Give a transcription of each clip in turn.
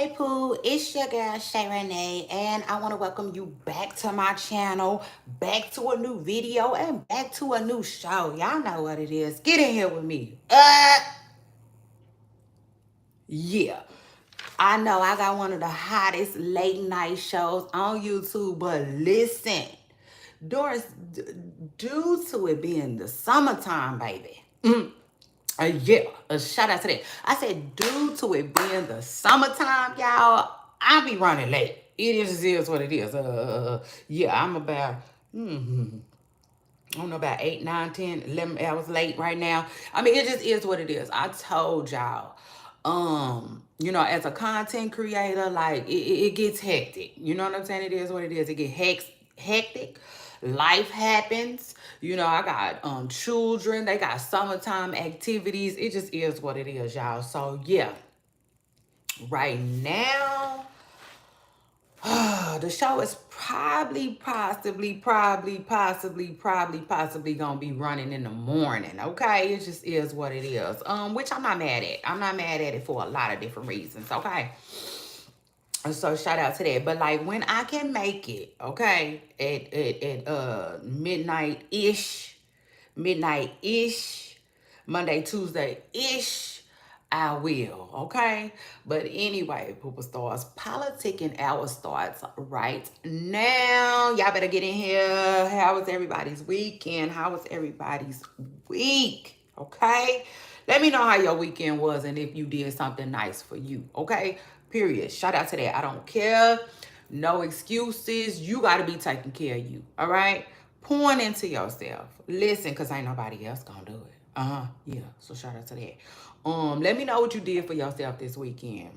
Hey Pooh, it's your girl Shay Renee, and I want to welcome you back to my channel, back to a new video, and back to a new show. Y'all know what it is. Get in here with me. Yeah. I know I got one of the hottest late night shows on YouTube, but listen, Doris, due to it being the summertime, baby. Yeah, a shout out to that. I said, due to it being the summertime, y'all, I be running late. It is what it is. Yeah, I'm about, I don't know, about 8, 9, 10, 11 hours late right now. I mean, it just is what it is. I told y'all, as a content creator, like, it gets hectic. You know what I'm saying? It is what it is. It gets hectic. Life happens. I got children. They got summertime activities. It just is what it is, y'all. So, yeah. Right now, the show is possibly gonna be running in the morning. Okay, it just is what it is. Which I'm not mad at. I'm not mad at it for a lot of different reasons. Okay, so shout out to that. But like when I can make it, okay, at midnight ish, Monday, Tuesday ish, I will, okay? But anyway, Pooper Stars, politicking hour starts right now. Y'all better get in here. How was everybody's weekend? How was everybody's week? Okay? Let me know how your weekend was and if you did something nice for you, okay? Period. Shout out to that. I don't care. No excuses. You got to be taking care of you, all right? Pouring into yourself. Listen, because ain't nobody else going to do it. Yeah. So shout out to that. Let me know what you did for yourself this weekend.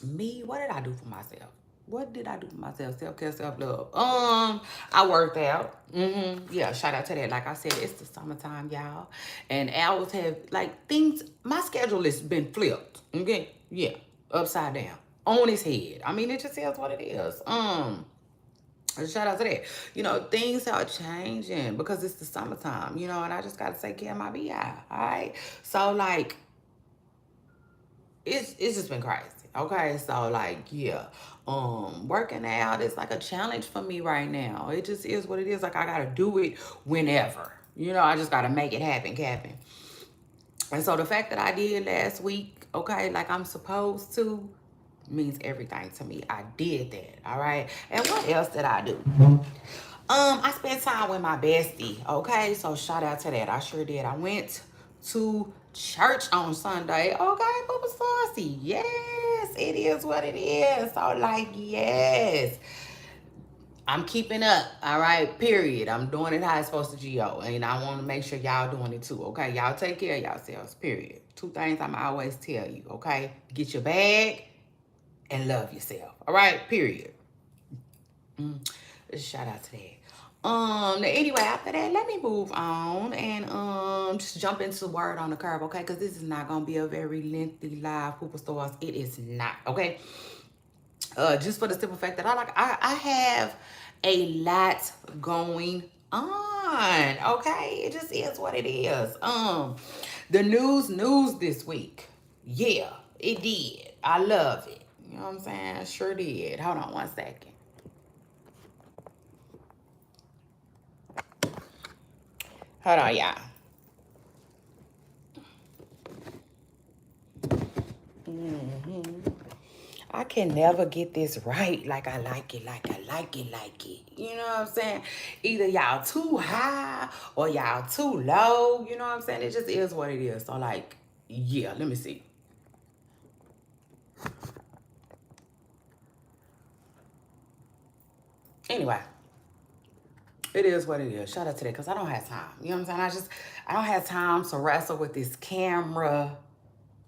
Me, what did I do for myself? What did I do for myself? Self-care, self-love. I worked out. Yeah, shout out to that. Like I said, it's the summertime, y'all. And hours have, like, things, my schedule has been flipped. Okay? Yeah. Upside down. On its head. I mean, it just is what it is. Shout out to that. Things are changing because it's the summertime, and I just got to take care of my BI. All right. So, like, it's just been crazy. Okay. So, like, yeah. Working out is like a challenge for me right now. It just is what it is. Like, I got to do it whenever. I just got to make it happen, Captain. And so the fact that I did last week, okay, like I'm supposed to, means everything to me. I did that, all right? And what else did I do? I spent time with my bestie, okay? So shout out to that. I sure did. I went to church on Sunday, okay, Papa Saucy. Yes, it is what it is. So, like, yes. I'm keeping up, all right, period. I'm doing it how it's supposed to go. And I want to make sure y'all doing it too, okay? Y'all take care of yourselves, period. 2 things I'm always tell you, okay? Get your bag and love yourself, all right, period. Shout out to that. Anyway, after that, let me move on and just jump into word on the curve, okay? Because this is not gonna be a very lengthy live, Pooper Stars. It is not, okay? Just for the simple fact that I have a lot going on, okay? It just is what it is. The news this week, yeah, it did. I love it. You know what I'm saying? Sure did. Hold on one second. Hold on, y'all. I can never get this right like I like it, like I like it, like it. You know what I'm saying? Either y'all too high or y'all too low. You know what I'm saying? It just is what it is. So, like, yeah, let me see. Anyway, it is what it is. Shout out to that because I don't have time. You know what I'm saying? I don't have time to wrestle with this camera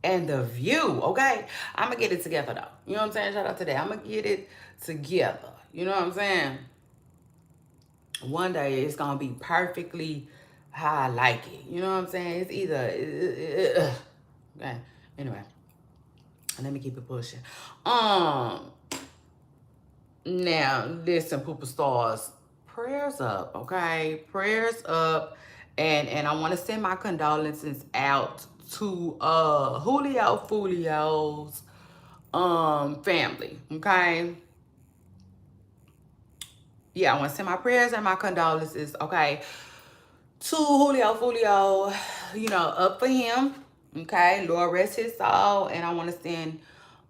and the view, okay? I'm going to get it together, though. You know what I'm saying? Shout out to that. I'm going to get it together. You know what I'm saying? One day it's going to be perfectly how I like it. You know what I'm saying? It's either... okay. Anyway. Let me keep it pushing. Now, listen, Pooper Stars. Prayers up, okay? Prayers up. And I want to send my condolences out to Julio Foolio's family. Okay. Yeah, I want to send my prayers and my condolences. Okay. To Julio, up for him. Okay, Lord rest his soul. And I want to send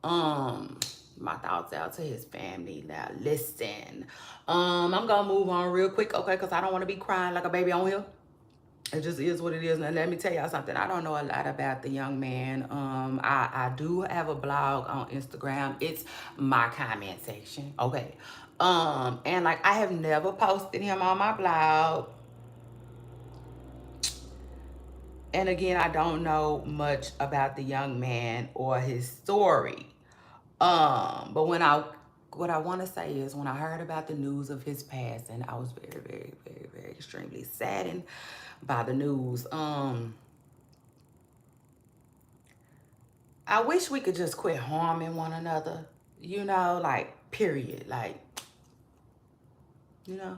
my thoughts out to his family. Now listen. I'm gonna move on real quick, okay, because I don't want to be crying like a baby on here. It just is what it is. Now let me tell y'all something. I don't know a lot about the young man. I do have a blog on Instagram. It's my comment section. Okay. And like I have never posted him on my blog. And again, I don't know much about the young man or his story. But what I want to say is when I heard about the news of his passing, I was very, very, very, very extremely saddened by the news. I wish we could just quit harming one another, like period. Like, you know.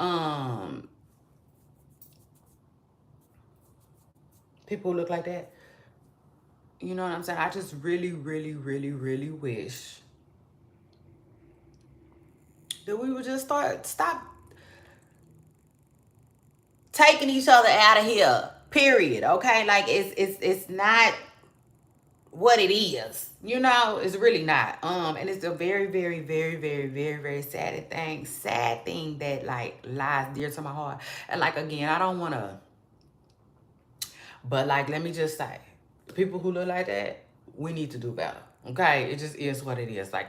Um, People who look like that. You know what I'm saying? I just really, really, really, really wish that we would just stop taking each other out of here. Period. Okay, like it's not what it is. It's really not. And it's a very, very, very, very, very, very sad thing that like lies dear to my heart. And like again, I don't want to, but like let me just say, people who look like that, we need to do better. Okay, it just is what it is. Like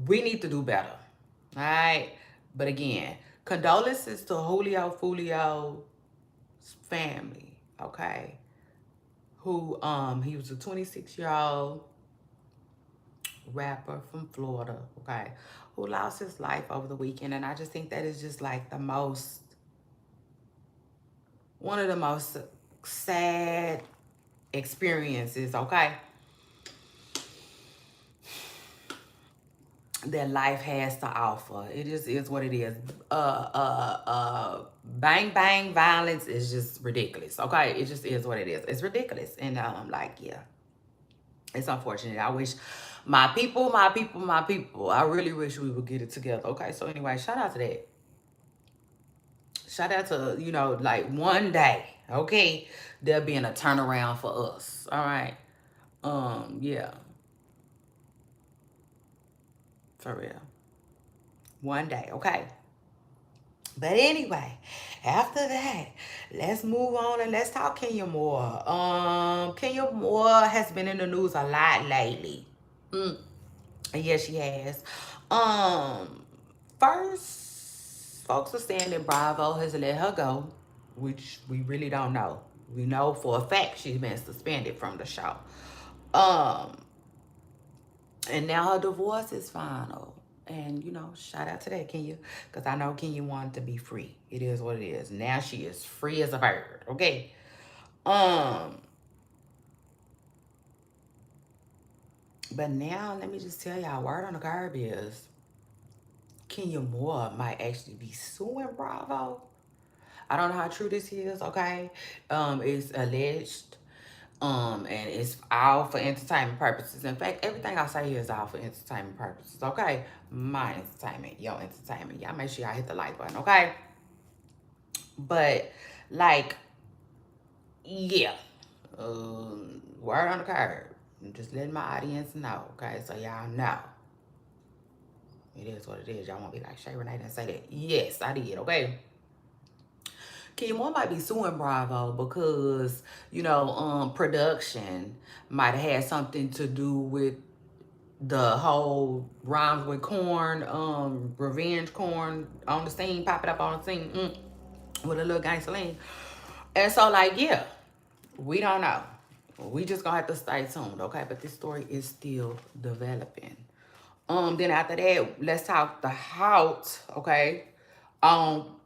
we need to do better. All right, but again, condolences to Julio Fulio's family. Okay, who he was a 26-year-old rapper from Florida, okay, who lost his life over the weekend. And I just think that is just like one of the most sad experiences, okay, that life has to offer. It just is what it is. Bang bang violence is just ridiculous, okay? It just is what it is. It's ridiculous. And like, yeah, it's unfortunate. I wish my people, I really wish we would get it together. Okay, so anyway, shout out to that. Shout out to, like one day, okay, there being a turnaround for us. All right. Yeah, for real. One day, okay. But anyway, after that, let's move on and let's talk Kenya Moore. Kenya Moore has been in the news a lot lately. Mm. Yes, she has. Um, First, folks are saying that Bravo has let her go, which we really don't know. We know for a fact she's been suspended from the show. Um, and now her divorce is final. And, shout out to that, Kenya. Because I know Kenya wanted to be free. It is what it is. Now she is free as a bird. Okay. Um, but now let me just tell y'all, word on the curb is Kenya Moore might actually be suing Bravo. I don't know how true this is, okay? It's alleged. And it's all for entertainment purposes. In fact, everything I say here is all for entertainment purposes, okay? My entertainment, your entertainment. Y'all make sure y'all hit the like button, okay? But, like, yeah. Word on the curb. I'm just letting my audience know, okay? So y'all know. It is what it is. Y'all won't be like, Shay Renee didn't say that. Yes, I did, okay? Kenya Moore might be suing Bravo because, production might have had something to do with the whole rhymes with corn, revenge corn on the scene, popping up on the scene, with a little gangster lean. And so, like, yeah, we don't know. We just gonna have to stay tuned, okay? But this story is still developing. Then after that, let's talk the Hout, okay?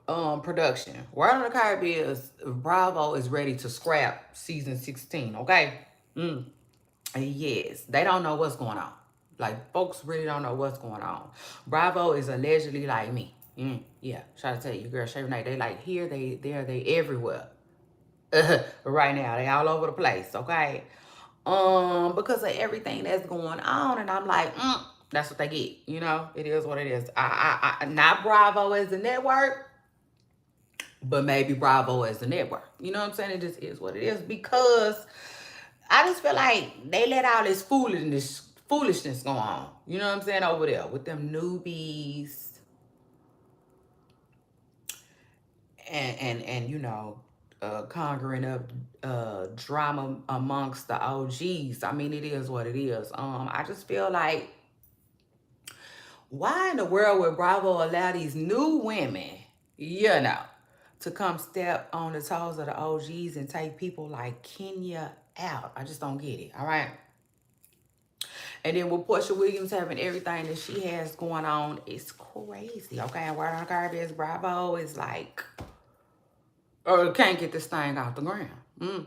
Production. Word on the curb is Bravo is ready to scrap season 16, okay? Yes, they don't know what's going on. Like, folks really don't know what's going on. Bravo is allegedly like me. Yeah, try to tell you, girl, Shay Renee, they like here, they there, they everywhere. Right now, they all over the place, okay? because of everything that's going on. And I'm like, that's what they get. You know, it is what it is. Not Bravo as a network, but maybe Bravo as a network. You know what I'm saying? It just is what it is, because I just feel like they let all this foolishness go on. You know what I'm saying, over there with them newbies and conjuring up drama amongst the OGs. I mean, it is what it is. I just feel like, why in the world would Bravo allow these new women, you know, to come step on the toes of the OGs and take people like Kenya out? I just don't get it. All right. And then with Portia Williams having everything that she has going on, it's crazy. Okay, and Word on the Curb is Bravo is like, or can't get this thing off the ground. And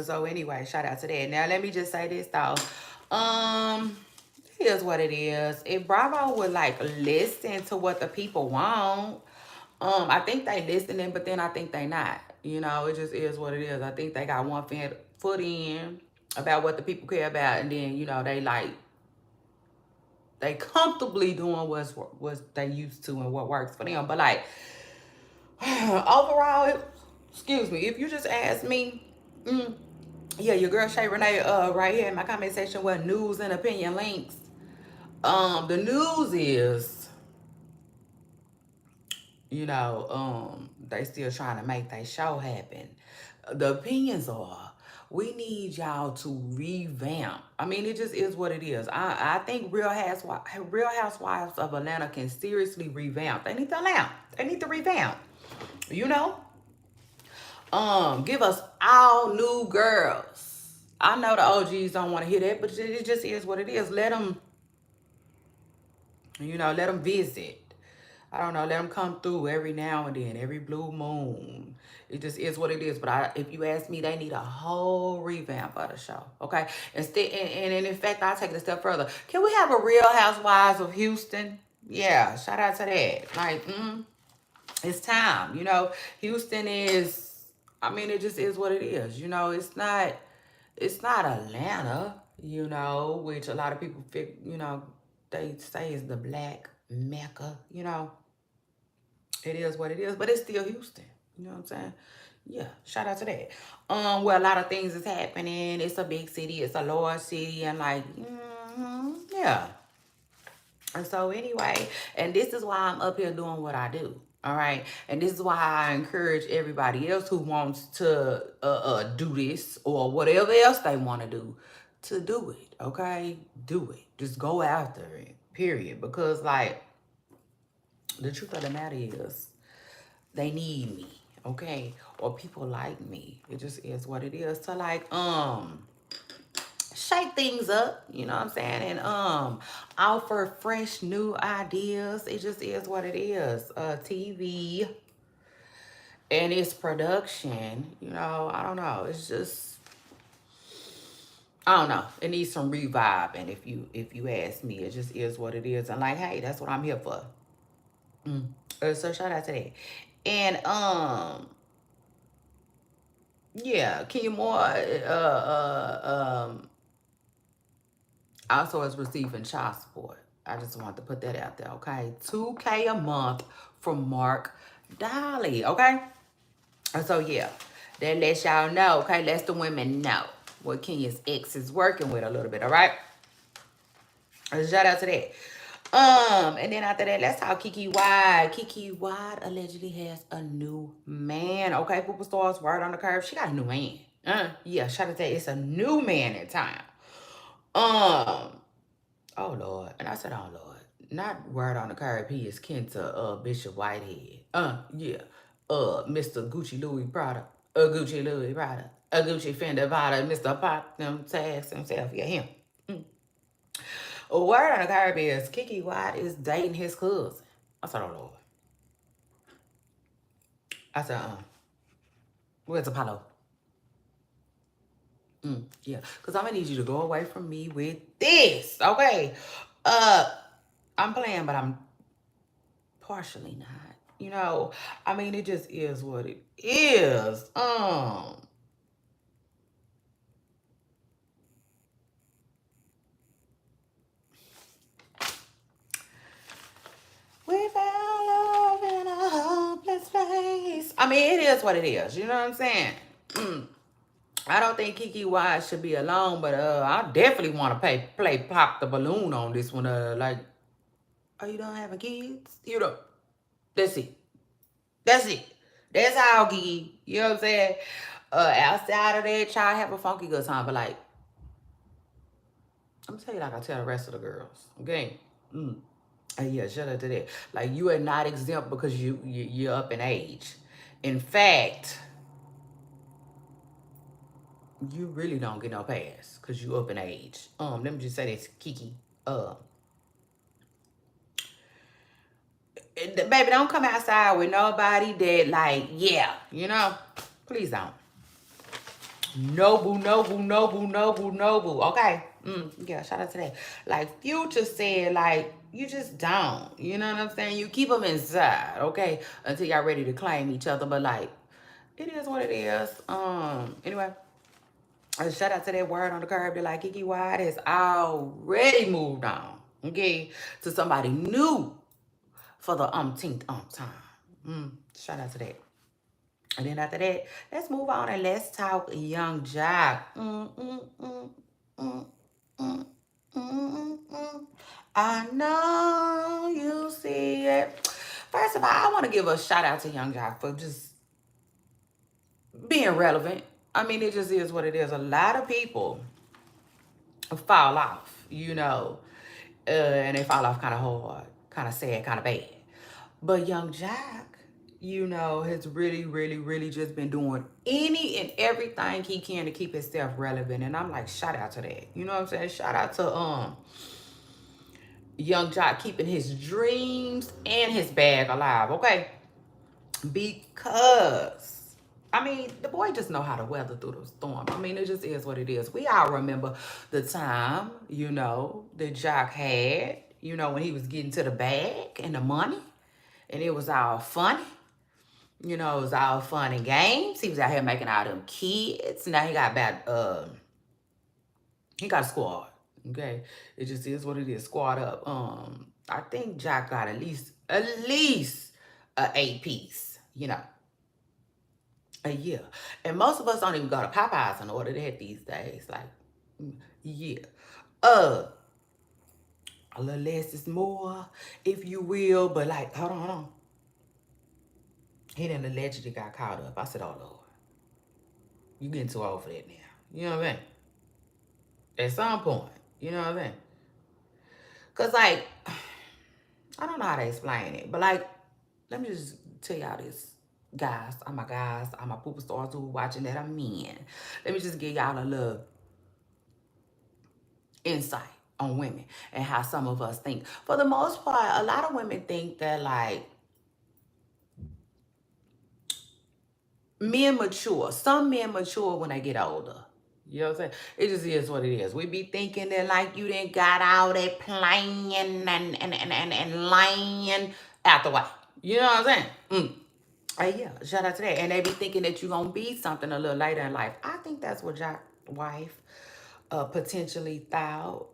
so anyway, shout out to that. Now let me just say this though. Here's what it is. If Bravo would like listen to what the people want, I think they listening, but then I think they not. You know, it just is what it is. I think they got one foot in about what the people care about, and then they comfortably doing what's they used to and what works for them. But like overall, excuse me, if you just ask me, yeah, your girl Shay Renee right here in my comment section with news and opinion links. The news is, they still trying to make their show happen. The opinions are, we need y'all to revamp. I mean, it just is what it is. I think Real Housewives of Atlanta can seriously revamp. They need to lamp. They need to revamp. You know? Give us all new girls. I know the OGs don't want to hear that, but it just is what it is. Let them visit. I don't know, let them come through every now and then, every blue moon. It just is what it is. But if you ask me, they need a whole revamp of the show, okay? And in fact, I'll take it a step further. Can we have a Real Housewives of Houston? Yeah, shout out to that. Like, it's time. Houston is, I mean, it just is what it is. It's not Atlanta, which a lot of people they say is the black Mecca, It is what it is, but it's still Houston. You know what I'm saying? Yeah, shout out to that. Where a lot of things is happening. It's a big city, it's a large city, and like, yeah. And so anyway, and this is why I'm up here doing what I do. All right. And this is why I encourage everybody else who wants to do this or whatever else they want to do it. Okay. Do it. Just go after it. Period. Because like the truth of the matter is they need me. Okay. Or people like me. It just is what it is. So like, shake things up, you know what I'm saying, and offer fresh new ideas. It just is what it is. TV and its production, I don't know. It's just, I don't know. It needs some revive, and if you ask me, it just is what it is. And like, hey, that's what I'm here for. So shout out to that. And yeah, Kenya Moore also is receiving child support. I just want to put that out there, okay? $2K a month from Mark Dolly, okay? And so, yeah, that lets y'all know, okay? Lets the women know what Kenya's ex is working with a little bit, all right? Shout out to that. And then after that, let's talk Kiki Wide. Kiki Wide allegedly has a new man, okay? Pooper Stars, Word on the Curve. She got a new man. Yeah, shout out to that. It's a new man in town. Oh Lord. And I said, oh Lord. Not Word on the Curve. He is kin to Bishop Whitehead. Yeah. Mr. Gucci Louis Prada. Gucci Louis Prada. Gucci Fender Prada. Mr. Pop them tags himself. Yeah, him. Word on the Curve is Kiki White is dating his cousin. I said, oh Lord. I said, where's Apollo? Yeah, because I'm gonna need you to go away from me with this, okay? I'm playing, but I'm partially not. I mean, it just is what it is. I mean, it is what it is. You know what I'm saying? I don't think Kiki Wise should be alone, but I definitely want to play pop the balloon on this one. Like, are you done having kids? You know, that's it. That's it. That's how Kiki. You know what I'm saying? Outside of that, y'all have a funky good time, but like, I'm gonna tell you like I tell the rest of the girls. Okay. Yeah, shout out to that. Like you are not exempt because you're up in age. In fact, you really don't get no pass because you up in age. Let me just say this, Kiki. Baby, don't come outside with nobody that like, yeah, you know. Please don't. Noble, noble, noble, noble, noble. Okay. Yeah, shout out to that. Like Future said, like, you just don't. You know what I'm saying? You keep them inside, okay? Until y'all ready to claim each other. But like, it is what it is. Anyway. Shout out to that word on the curb that like Kiki Wide has already moved on, okay, to somebody new for the umpteenth time. Shout out to that. And then after that, let's move on and let's talk Young Jock. I know you see it. First of all, I want to give a shout out to Young Jock for just being relevant. I mean, it just is what it is. A lot of people fall off, you know, and they fall off kind of hard, kind of sad, kind of bad. But Young Jack, you know, has really, really, really just been doing any and everything he can to keep himself relevant. And I'm like, shout out to that. You know what I'm saying? Shout out to Young Jack keeping his dreams and his bag alive, okay? Because I mean, the boy just know how to weather through the storm. I mean, it just is what it is. We all remember the time, you know, that Jock had, you know, when he was getting to the bag and the money, and it was all funny. You know, it was all fun and games. He was out here making all them kids. Now he got a squad. Okay, it just is what it is. Squad up. I think Jock got at least a 8 piece. You know, a year. And most of us don't even go to Popeyes in order that these days. Like, yeah. A little less is more, if you will. But like, hold on. He done allegedly got caught up. I said, oh Lord, you getting too old for that now. You know what I mean? At some point, you know what I mean? Cause like, I don't know how to explain it, but like, let me just tell y'all this. Guys, all my pooper stars who watching that, I'm men. Let me just give y'all a little insight on women and how some of us think. For the most part, a lot of women think that like men mature. Some men mature when they get older. You know what I'm saying? It just is what it is. We be thinking that like you didn't got all that playing and lying out the way. You know what I'm saying? Yeah, shout out to that. And they be thinking that you're going to be something a little later in life. I think that's what Jack's wife potentially thought.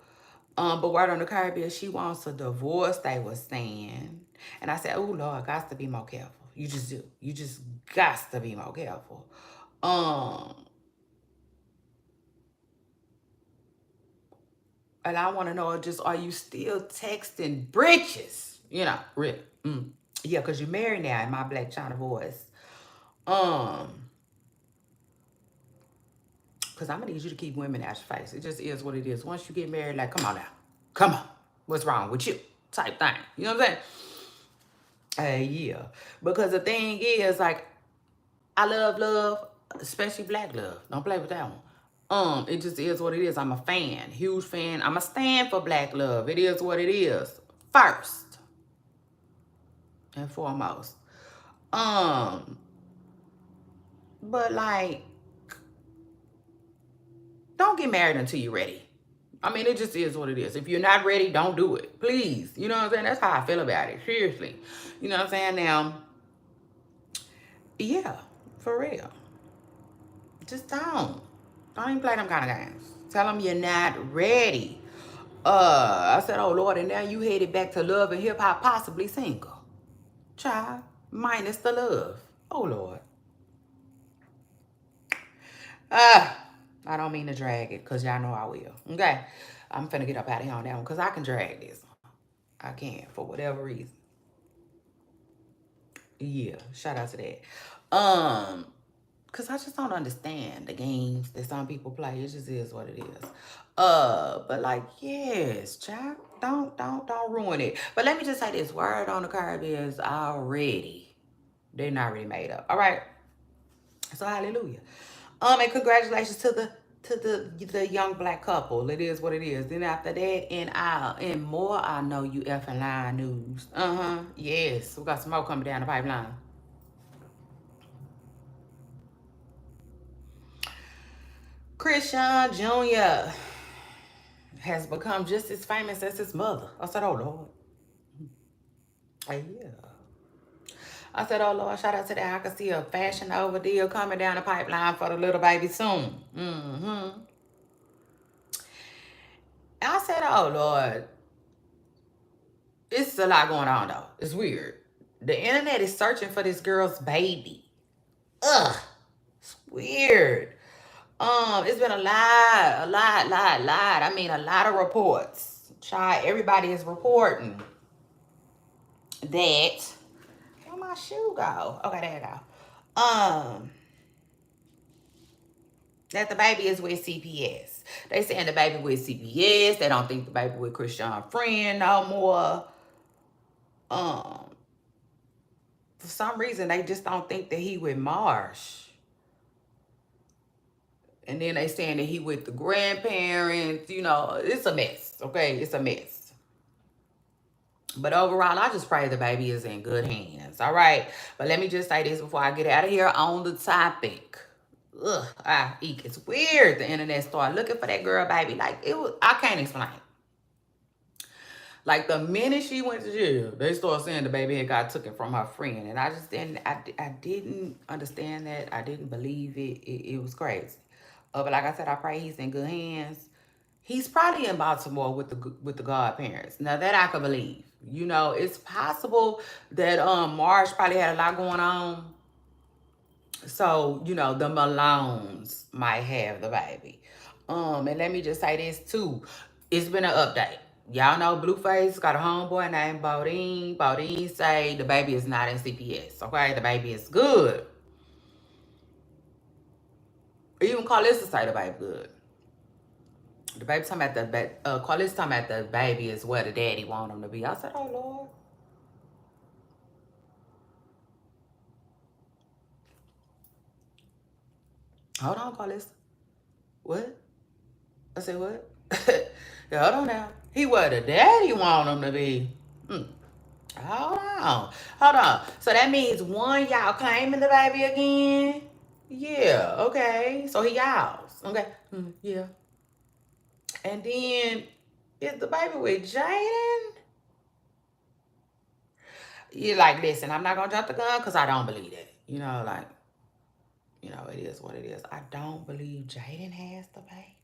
But word on the curb is she wants a divorce, they were saying. And I said, oh, Lord, got to be more careful. You just do. You just got to be more careful. And I want to know just, are you still texting britches? You know, really. Yeah, because you're married now in my Black China voice. Because I'm going to need you to keep women out your face. It just is what it is. Once you get married, like, come on now. Come on. What's wrong with you? Type thing. You know what I'm saying? Yeah. Because the thing is, like, I love, especially black love. Don't play with that one. It just is what it is. I'm a fan. Huge fan. I'm a stand for black love. It is what it is. First and foremost. But like, don't get married until you're ready. I mean, it just is what it is. If you're not ready, don't do it. Please. You know what I'm saying? That's how I feel about it. Seriously. You know what I'm saying? Now, yeah, for real. Just don't. Don't even play them kind of games. Tell them you're not ready. I said, oh Lord, and now you headed back to love and hip hop, possibly single. Child, minus the love. Oh, Lord. Ah, I don't mean to drag it because y'all know I will. Okay. I'm finna get up out of here on that one because I can drag this. I can for whatever reason. Yeah, shout out to that. Cause I just don't understand the games that some people play. It just is what it is. But like, yes, child, don't ruin it. But let me just say this: word on the curb is already they're not already made up. All right. So hallelujah. And congratulations to the young black couple. It is what it is. Then after that, and more, I know you effing line news. Yes, we got some more coming down the pipeline. Christian Jr. has become just as famous as his mother. I said, oh Lord. Yeah. I said, oh Lord, shout out to that. I can see a fashion over deal coming down the pipeline for the little baby soon. I said, oh Lord, it's a lot going on though. It's weird. The internet is searching for this girl's baby. Ugh. It's weird. It's been a lot. I mean, a lot of reports. Child, everybody is reporting that. Where my shoe go? Okay, there you go. That the baby is with CPS. They saying the baby with CPS. They don't think the baby with Christian friend no more. Um, for some reason they just don't think that he with Marsh. And then they saying that he with the grandparents. You know, it's a mess. Okay, it's a mess. But overall, I just pray the baby is in good hands. All right. But let me just say this before I get out of here on the topic. Ugh, it's weird. The internet started looking for that girl, baby. Like it was, I can't explain. Like the minute she went to jail, they started saying the baby had got taken from her friend, and I just didn't. I didn't understand that. I didn't believe it. It was crazy. But like I said, I pray he's in good hands. He's probably in Baltimore with the godparents. Now that I can believe. You know, it's possible that Marsh probably had a lot going on. So, you know, the Malones might have the baby. And let me just say this too. It's been an update. Y'all know Blueface got a homeboy named Baudine. Baudine say the baby is not in CPS. Okay, the baby is good. Even Carlissa say the baby good. The baby talking about Carlissa talking about the baby is where the daddy want him to be. I said, oh Lord. Hold on, Carlissa. What? I said, what? Yeah, hold on now. He where the daddy want him to be. Hold on. Hold on. So that means one, y'all claiming the baby again? Yeah, okay. So he y'all's. Okay. Yeah. And then is the baby with Jaden? You're like, listen, I'm not gonna jump the gun because I don't believe it. You know, like, you know, it is what it is. I don't believe Jaden has the baby.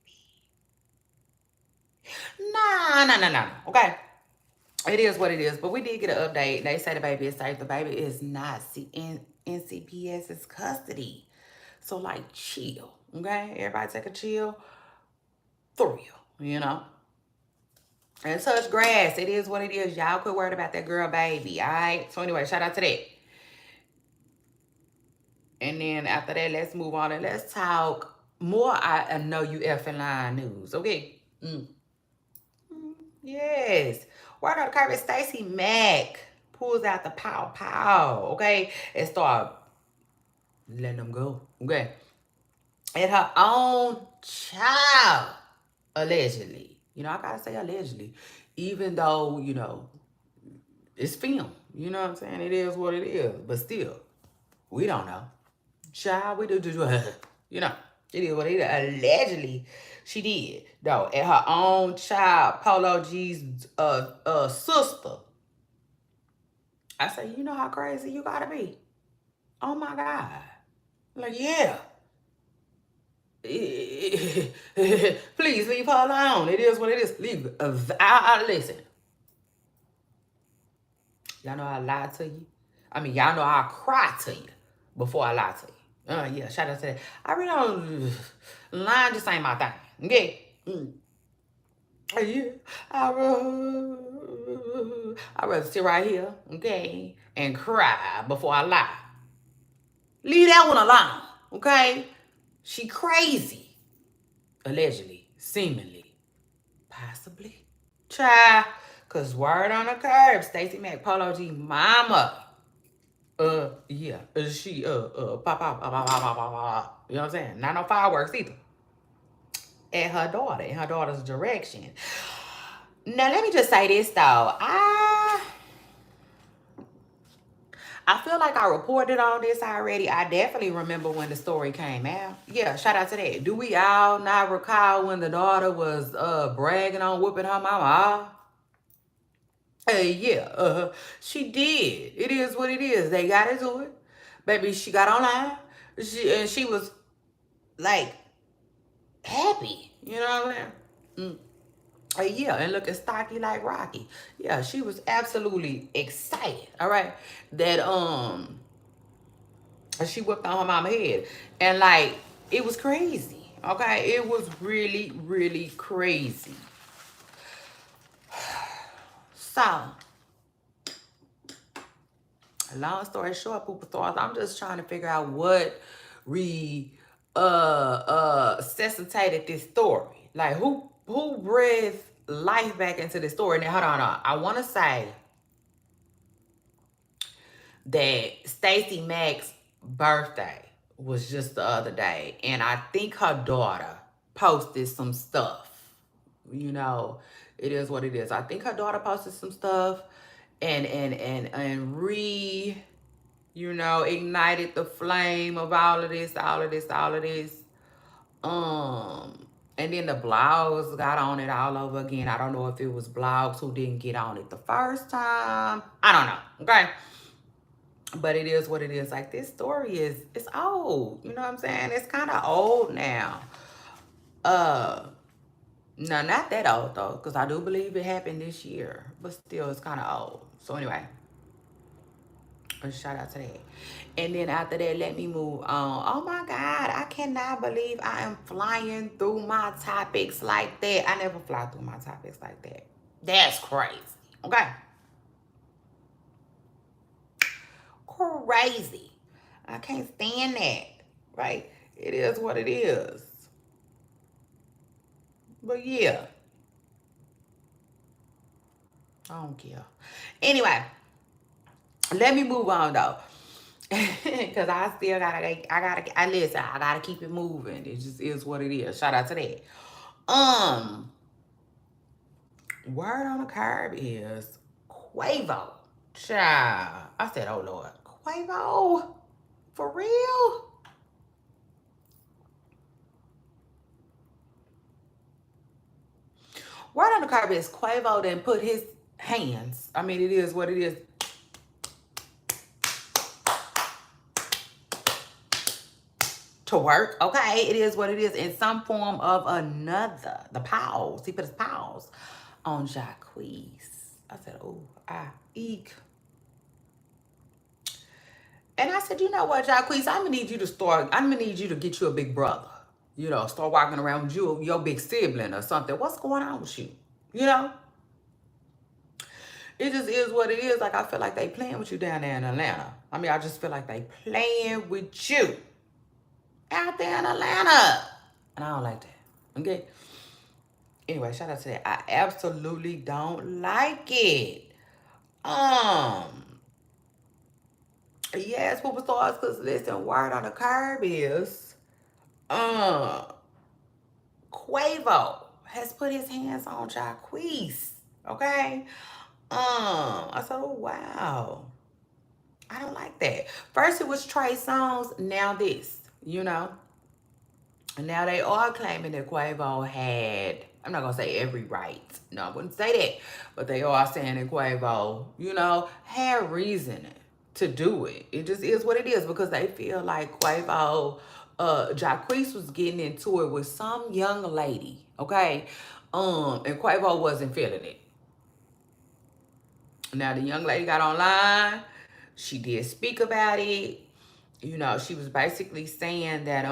Nah, no, no, no. Okay. It is what it is. But we did get an update. They say the baby is safe. The baby is not in CPS's custody. So, like, chill. Okay? Everybody take a chill. For real. You know? And touch grass. It is what it is. Y'all quit worried about that girl baby. All right? So, anyway, shout out to that. And then after that, let's move on and let's talk more. I know you effing line news. Okay? Yes. Word on the carpet, Stacey Mack pulls out the pow pow, okay, and start letting them go, okay, and her own child, allegedly. You know, I gotta say allegedly, even though, you know, it's film. You know what I'm saying? It is what it is, but still, we don't know. Child, we do, you know, it is what it is. Allegedly, she did, though, and her own child, Polo G's sister. I say, you know how crazy you gotta be. Oh my God. Like, yeah. Please leave her alone. It is what it is. Leave. Listen. Y'all know I lied to you. I mean, y'all know I cry to you. before I lie to you. Yeah, shout out to that. I really don't, lying just ain't my thing. Okay? Yeah, I'd rather sit right here, okay, and cry before I lie. Leave that one alone, okay? She crazy, allegedly, seemingly, possibly. Try, cause word on the curb, Stacey Mac Polo G mama. Yeah, she pop. You know what I'm saying? Not no fireworks either. At her daughter, in her daughter's direction. Now let me just say this though. I feel like I reported on this already. I definitely remember when the story came out. Yeah, shout out to that. Do we all not recall when the daughter was bragging on whooping her mama? Hey, yeah, she did. It is what it is. They got into it. Baby, she got online. She was like happy. You know what I'm saying? Yeah, and looking stocky like Rocky. Yeah, she was absolutely excited. All right, that she whipped on her mama head, and like it was crazy. Okay, it was really, really crazy. So, long story short, Poopa thoughts. I'm just trying to figure out what necessitated this story. Like who breathed life back into this story. Now hold on. I want to say that Stacey Mack's birthday was just the other day, and I think her daughter posted some stuff. You know, it is what it is. I think her daughter posted some stuff, and you know, ignited the flame of all of this. And then the blogs got on it all over again. I don't know if it was blogs who didn't get on it the first time. I don't know. Okay. But it is what it is. Like this story it's old. You know what I'm saying? It's kind of old now. No, not that old though, because I do believe it happened this year. But still, it's kind of old. So anyway, a shout out to that. And then after that, let me move on. Oh my God, I cannot believe I am flying through my topics like that. I never fly through my topics like that. That's crazy. Okay. Crazy. I can't stand that. Right? It is what it is. But yeah, I don't care. Anyway, let me move on though. Cause I still I listen, I gotta keep it moving. It just is what it is. Shout out to that. Word on the curb is Quavo. Child. I said, oh Lord. Quavo? For real? Word on the curb is Quavo then put his hands. I mean, it is what it is. To work, okay? It is what it is in some form of another. The paws. He put his paws on Jacquees. I said, oh, eek. And I said, you know what, Jacquees, I'm gonna need you to get you a big brother. You know, start walking around with you, your big sibling or something. What's going on with you? You know? It just is what it is. Like, I feel like they playing with you down there in Atlanta. I mean, I just feel like they playing with you out there in Atlanta. And I don't like that. Okay? Anyway, shout out to that. I absolutely don't like it. Yes, superstars, because listen, word on the curb is Quavo has put his hands on Jacquees. Okay? I said, oh wow. I don't like that. First it was Trey Songz, now this, you know. And now they are claiming that Quavo had, I'm not gonna say every right. No, I wouldn't say that. But they are saying that Quavo, you know, had reason to do it. It just is what it is because they feel like Quavo, Jacquees was getting into it with some young lady, okay? And Quavo wasn't feeling it. Now the young lady got online. She did speak about it. she was basically saying that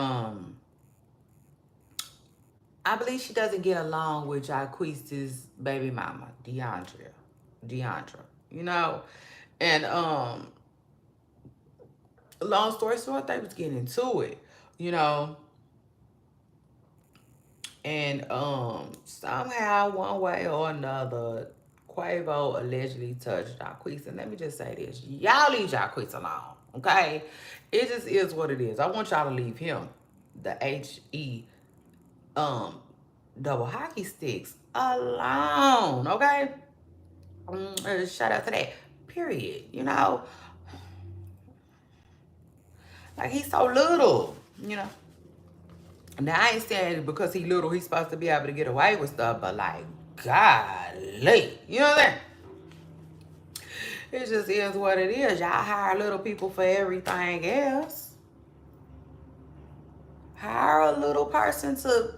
I believe she doesn't get along with Jaquista's baby mama, Deandra, you know. And long story short, they was getting into it, you know. And somehow, one way or another, Quavo allegedly touched Jacquees. And let me just say this. Y'all leave Jacquees alone. Okay? It just is what it is. I want y'all to leave him, the H-E um double hockey sticks, alone. Okay? Shout out to that. Period. Like he's so little, you know. Now I ain't saying because he little he's supposed to be able to get away with stuff, but like, golly, you know what I'm saying? It just is what it is. Y'all hire little people for everything else. Hire a little person to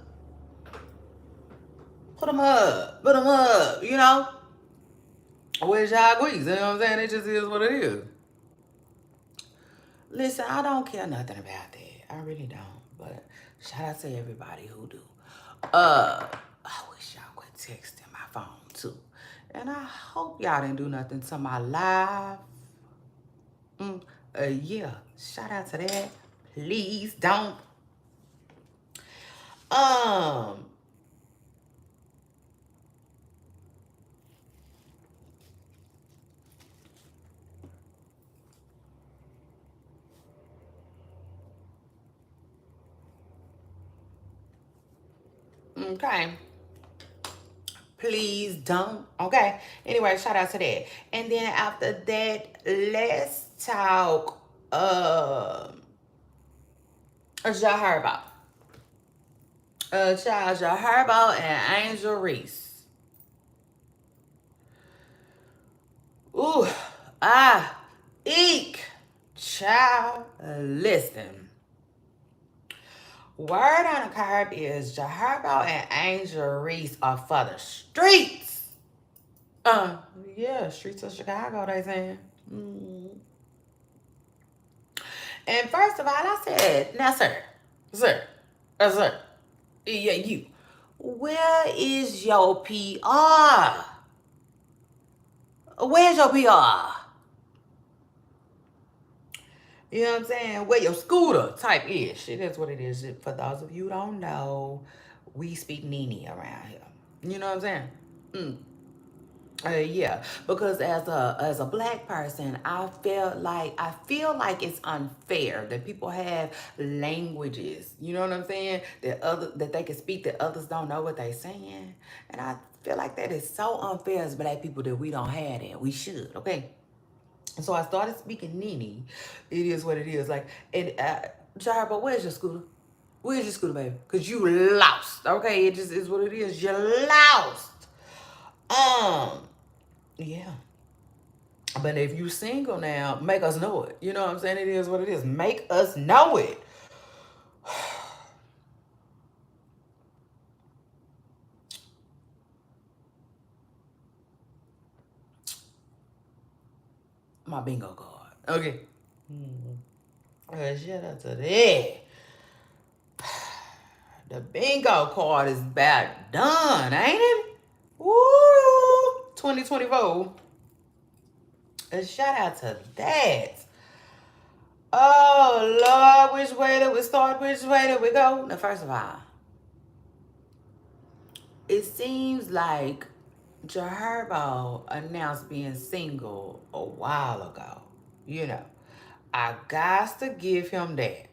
put them up, you know? Where's y'all agrees, you know what I'm saying? It just is what it is. Listen, I don't care nothing about that. I really don't. But shout out to everybody who do. I wish y'all quit texting my phone too. And I hope y'all didn't do nothing to my live. Yeah, shout out to that. Please don't. Um, okay. Please don't. Okay. Anyway, shout out to that. And then after that, let's talk Herbo. Child Herbo and Angel Reese. Ooh, ah, eek. Child, listen. Word on the curb is Jaharbo and Angel Reese are for the streets. Uh, yeah, streets of Chicago, they saying. And first of all, I said, now, sir, sir, yeah, you. Where is your PR? Where's your PR? You know what I'm saying? Where your scooter type is. Shit, that's what it is. For those of you who don't know, we speak Nini around here. You know what I'm saying? Yeah, because as a black person, I feel like it's unfair that people have languages. You know what I'm saying? That they can speak that others don't know what they're saying, and I feel like that is so unfair as black people that we don't have that. We should, okay? And so I started speaking Nini. It is what it is. Like, and Jarbo, where's your scooter? Where's your scooter, baby? Cause you lost. Okay, it just is what it is. You lost. Um. Yeah. But if you single now, make us know it. You know what I'm saying? It is what it is. Make us know it. My bingo card. Okay. Shout out to that. The bingo card is about done, ain't it? Woo! 2024. Shout out to that. Oh, Lord, which way did we start? Which way did we go? Now, first of all, it seems like Jaherbo announced being single a while ago. You know, I got to give him that.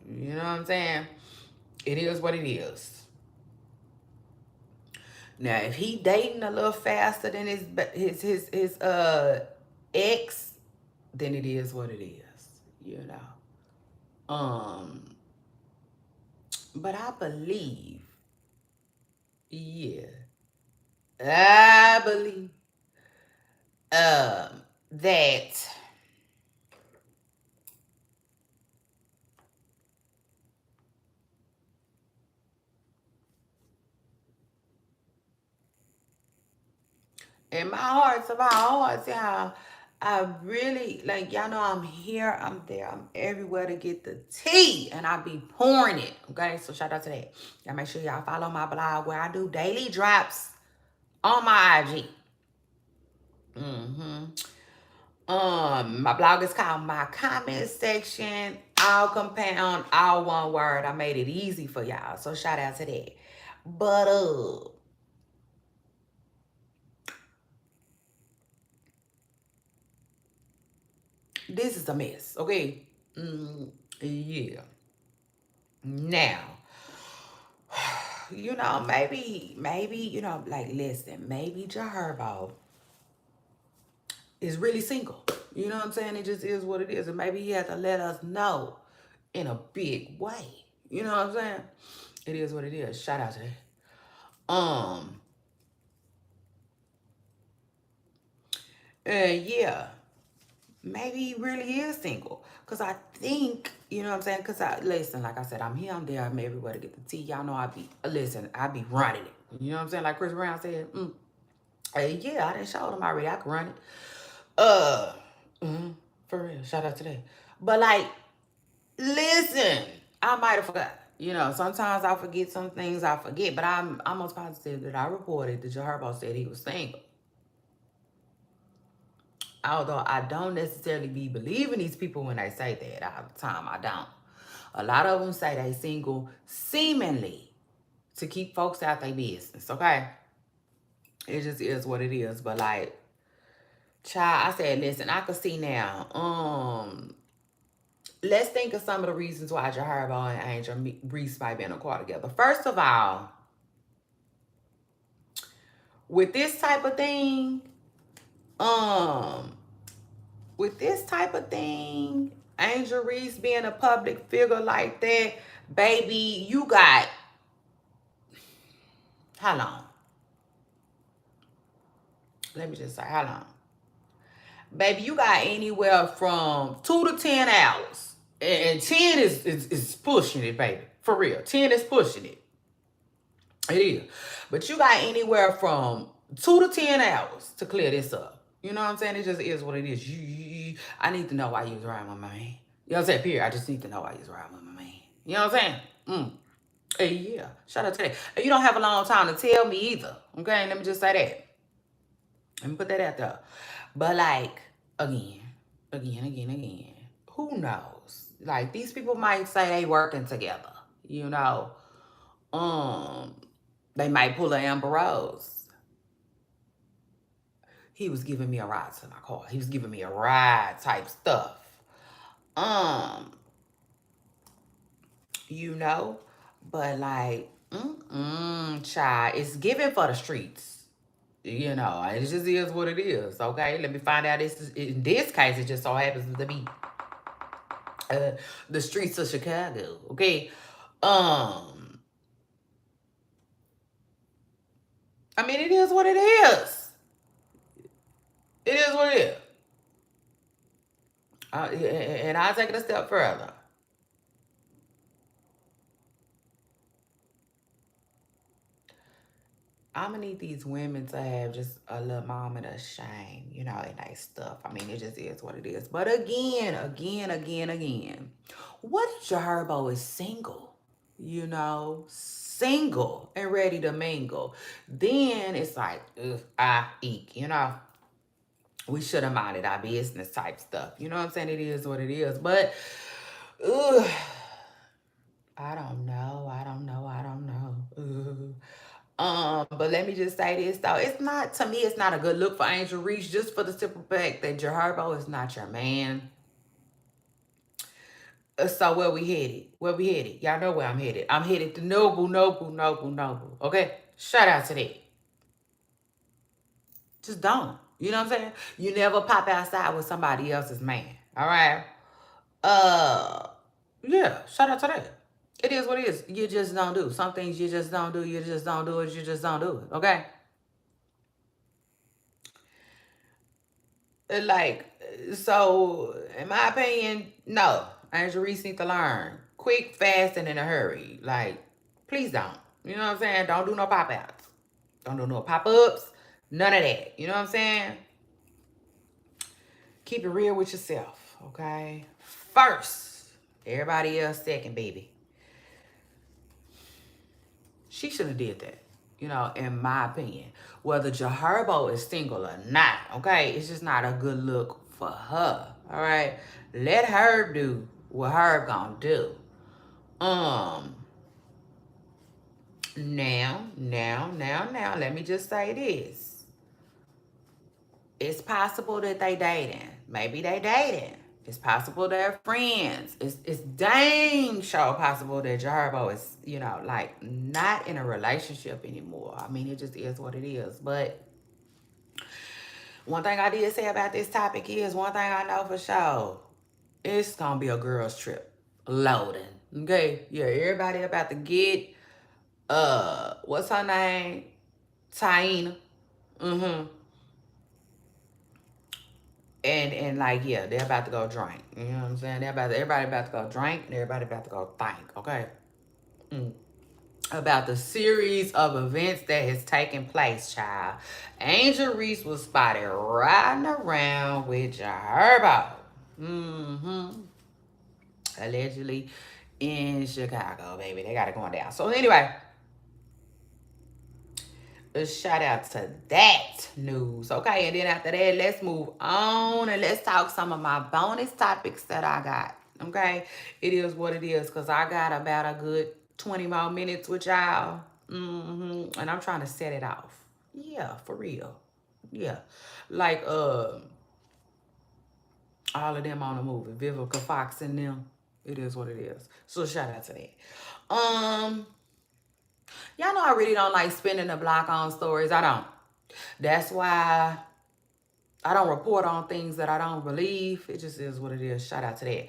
You know what I'm saying? It is what it is. Now, if he dating a little faster than his ex, then it is what it is. You know. But I believe, yeah, I believe that in my heart of all hearts, y'all, I really, like, y'all know I'm here, I'm there, I'm everywhere to get the tea, and I be pouring it. Okay, so shout out to that. Y'all make sure y'all follow my blog where I do daily drops on my IG. My blog is called My Comment Section. All compound, all one word. I made it easy for y'all. So shout out to that. But this is a mess, okay? Yeah. Now, maybe, like, listen, maybe Herbo is really single. You know what I'm saying? It just is what it is. And maybe he had to let us know in a big way. You know what I'm saying? It is what it is. Shout out to that. Yeah, maybe he really is single. Cause I think, you know what I'm saying? Cause listen, like I said, I'm here, I'm there, I'm everywhere to get the tea. Y'all know I be running it. You know what I'm saying? Like Chris Brown said, hey, yeah, I done showed him already. I can run it. Uh, for real. Shout out to that. But like, listen, I might have forgot. Sometimes I forget some things I forget, but I'm almost positive that I reported that Herbo said he was single. Although I don't necessarily be believing these people when they say that all the time. I don't. A lot of them say they single seemingly to keep folks out their business, okay? It just is what it is. But like, child, I said, listen, I can see now. Let's think of some of the reasons why Herbo and Angel Reese might be in a car together. First of all, with this type of thing, um, Angel Reese being a public figure like that, baby, you got how long? Let me just say, how long? Baby, you got anywhere from 2 to 10 hours. And 10 is pushing it, baby. For real. 10 is pushing it. It is. But you got anywhere from 2 to 10 hours to clear this up. You know what I'm saying? It just is what it is. I need to know why you was around with my man. You know what I'm saying? Period. I just need to know why you was around with my man. You know what I'm saying? Yeah. Shout out to that. And you don't have a long time to tell me either. Okay? Let me just say that. Let me put that out there. But like, again. Who knows? Like, these people might say they working together. You know? They might pull an Amber Rose. He was giving me a ride to my car. He was giving me a ride type stuff. You know? But like, child, it's given for the streets. It just is what it is. Okay, let me find out. In this case, it just so happens to be the streets of Chicago. Okay, I mean, it is what it is. It is what it is. And I'll take it a step further. I'm gonna need these women to have just a little moment of shame, and that stuff. I mean, it just is what it is. But again, what if Herbo is single? Single and ready to mingle? Then it's like, eek. We should have minded our business type stuff. You know what I'm saying? It is what it is. But, ugh, I don't know. But let me just say this though. To me, it's not a good look for Angel Reese, just for the simple fact that Herbo is not your man. So where we headed? Y'all know where I'm headed. I'm headed to Noble. Okay? Shout out to that. Just don't. You know what I'm saying? You never pop outside with somebody else's man. All right? Yeah, shout out to that. It is what it is. You just don't do. Some things you just don't do. You just don't do it. You just don't do it. Okay? Like, so, in my opinion, no. Angel Reese need to learn. Quick, fast, and in a hurry. Like, please don't. You know what I'm saying? Don't do no pop-outs. Don't do no pop-ups. None of that. You know what I'm saying? Keep it real with yourself, okay? First, everybody else second, baby. She shouldn't have did that, in my opinion. Whether Herbo is single or not, okay? It's just not a good look for her, all right? Let her do what her gonna do. Um, now, let me just say this. It's possible that they dating. Maybe they dating. It's possible they're friends. It's dang sure possible that Jarbo is, like not in a relationship anymore. I mean, it just is what it is. But one thing I did say about this topic is one thing I know for sure. It's gonna be a girls' trip. Loading. Okay? Yeah, everybody about to get what's her name? Taina. Mm-hmm. And like, yeah, they're about to go drink. You know what I'm saying? Everybody about to go drink and everybody about to go think, okay? About the series of events that has taken place, child. Angel Reese was spotted riding around with Herbo. Mm-hmm. Allegedly in Chicago, baby. They got it going down. So anyway, a shout out to that news. Okay, and then after that, let's move on and let's talk some of my bonus topics that I got. Okay, it is what it is because I got about a good 20 more minutes with y'all. And I'm trying to set it off. Yeah, for real. Yeah, like all of them on the movie, Vivica Fox and them. It is what it is. So shout out to that. Y'all know I really don't like spending the block on stories. I don't. That's why I don't report on things that I don't believe. It just is what it is. Shout out to that.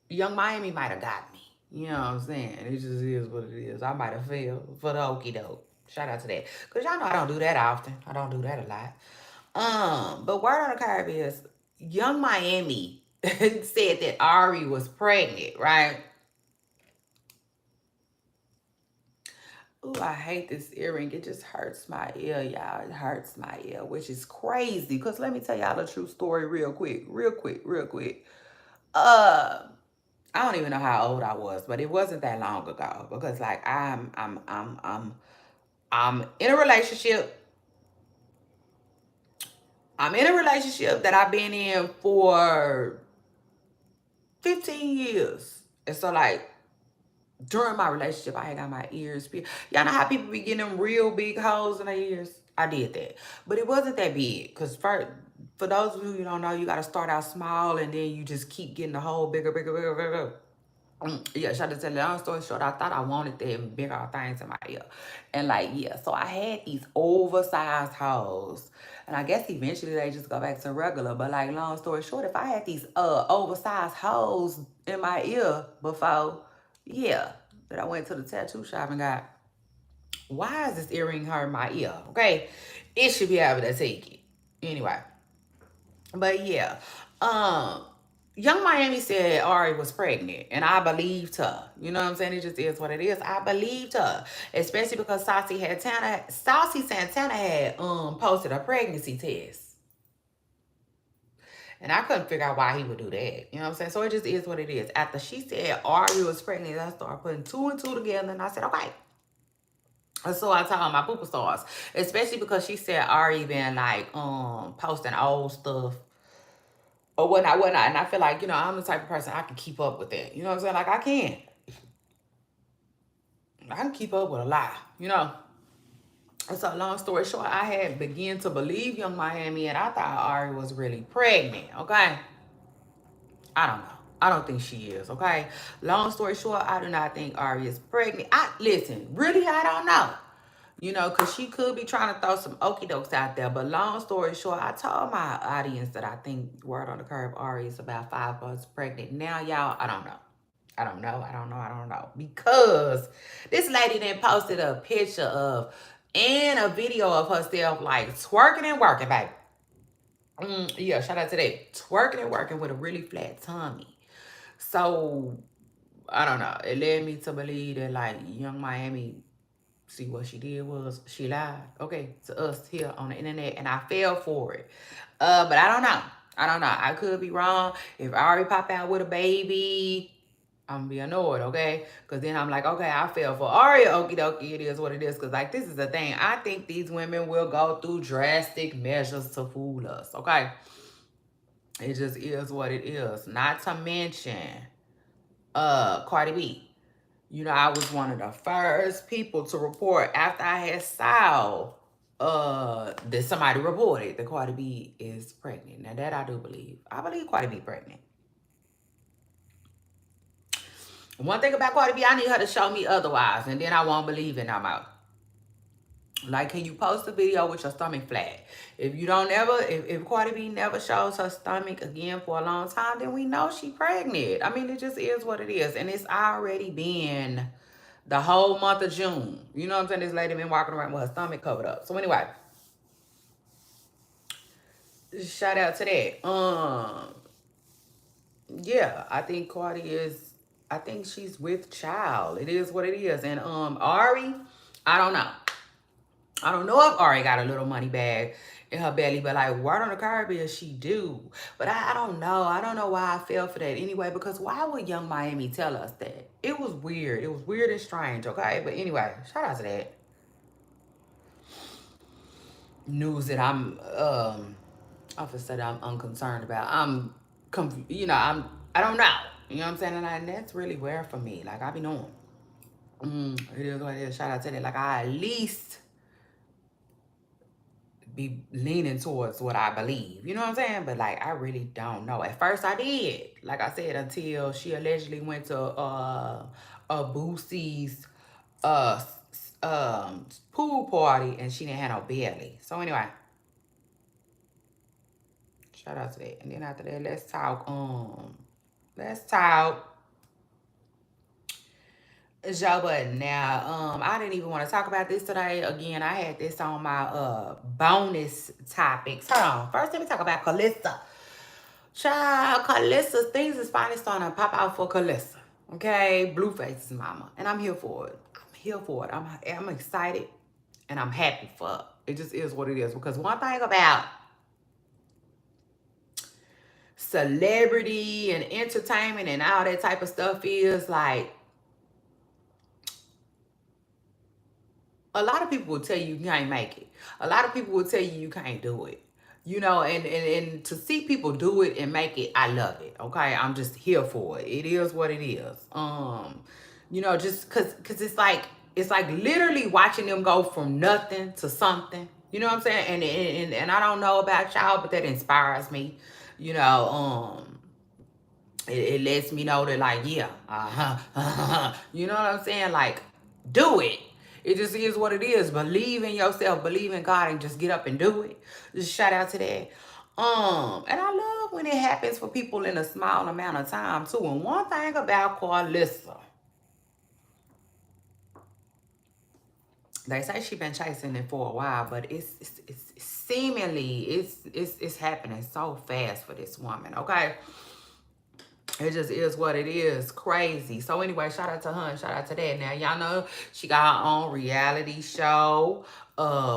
Young Miami might have got me. You know what I'm saying? It just is what it is. I might have failed for the okie doke. Shout out to that. Because y'all know I don't do that often. I don't do that a lot. But word on the curb is Young Miami said that Ari was pregnant, right? Ooh, I hate this earring. It just hurts my ear, y'all. It hurts my ear, which is crazy. Because let me tell y'all a true story real quick. Real quick. I don't even know how old I was, but it wasn't that long ago. Because like I'm in a relationship. I'm in a relationship that I've been in for 15 years. And so like during my relationship, I had got my ears pierced. Y'all know how people be getting them real big holes in their ears? I did that. But it wasn't that big. Because for those of you who don't know, you got to start out small and then you just keep getting the hole bigger. Yeah, shout out to the long story short, I thought I wanted them bigger things in my ear. And like, yeah, so I had these oversized holes. And I guess eventually they just go back to regular. But like, long story short, if I had these oversized holes in my ear before, yeah, that I went to the tattoo shop and got, why is this earring hurting my ear? Okay, it should be able to take it. Anyway, but yeah, Young Miami said Ari was pregnant, and I believed her. You know what I'm saying? It just is what it is. I believed her, especially because Saucy Santana had posted a pregnancy test. And I couldn't figure out why he would do that. You know what I'm saying? So it just is what it is. After she said Ari was pregnant, I started putting two and two together, and I said, okay. And so I told my pooper stars, especially because she said Ari been like posting old stuff or whatnot. And I feel like, I'm the type of person I can keep up with that. You know what I'm saying? Like I can keep up with a lot, And so long story short, I had begun to believe Young Miami and I thought Ari was really pregnant, okay? I don't know. I don't think she is, okay? Long story short, I do not think Ari is pregnant. Listen, really, I don't know. Because she could be trying to throw some okie dokes out there. But long story short, I told my audience that I think word on the curve, Ari is about 5 months pregnant. Now, y'all, I don't know. I don't know. Because this lady then posted a picture of and a video of herself like twerking and working, baby. Yeah, shout out to that. Twerking and working with a really flat tummy. So, I don't know. It led me to believe that like Young Miami See, what she did was she lied, okay, to us here on the internet, and I fell for it. But I don't know. I don't know. I could be wrong. If I already pop out with a baby, I'm gonna be annoyed, okay? Because then I'm like, okay, I fell for Ari. Okie dokie, it is what it is. Because, like, this is the thing. I think these women will go through drastic measures to fool us, okay? It just is what it is. Not to mention, Cardi B. You know, I was one of the first people to report after I had saw that somebody reported that Cardi B is pregnant. Now that I do believe. I believe Cardi B pregnant. One thing about Cardi B, I need her to show me otherwise, and then I won't believe it no more. Like, can you post a video with your stomach flat? If you don't ever, if Cardi B never shows her stomach again for a long time, then we know she pregnant. I mean, it just is what it is. And it's already been the whole month of June. You know what I'm saying? This lady been walking around with her stomach covered up. So anyway, shout out to that. Yeah, I think Cardi is, I think she's with child. It is what it is. And Ari, I don't know. I don't know if Ari got a little money bag in her belly, but like, word on the Caribbean, she do. But I don't know. I don't know why I fell for that anyway, because why would Young Miami tell us that? It was weird. It was weird and strange, okay? But anyway, shout out to that. News that I would say that I'm unconcerned about. You know, I don't know. You know what I'm saying? And that's really rare for me. Like, I be knowing. It is what it is. Shout out to that. Like, I at least be leaning towards what I believe. You know what I'm saying? But like, I really don't know. At first I did. Like I said, until she allegedly went to a Boosie's pool party and she didn't have no belly. So anyway, shout out to that. And then after that, let's talk Joe Budden. Now, I didn't even want to talk about this today. Again, I had this on my bonus topics. Hold on. First, let me talk about Calista. Child, Calista, things is finally starting to pop out for Calista. Okay? Blueface's mama. And I'm here for it. I'm here for it. I'm excited and I'm happy for it. It just is what it is. Because one thing about celebrity and entertainment and all that type of stuff is like, a lot of people will tell you you can't make it. A lot of people will tell you you can't do it. You know, and to see people do it and make it, I love it. Okay, I'm just here for it. It is what it is. You know, just cause it's like literally watching them go from nothing to something. You know what I'm saying? And I don't know about y'all, but that inspires me. You know, it lets me know that, like, yeah, you know what I'm saying? Like, do it. It just is what it is. Believe in yourself, believe in God, and just get up and do it. Just shout out to that. And I love when it happens for people in a small amount of time too. And one thing about Carlissa, they say she been chasing it for a while, but it's seemingly it's happening so fast for this woman. Okay. It just is what it is. Crazy. So anyway, shout out to her and shout out to that. Now, y'all know she got her own reality show,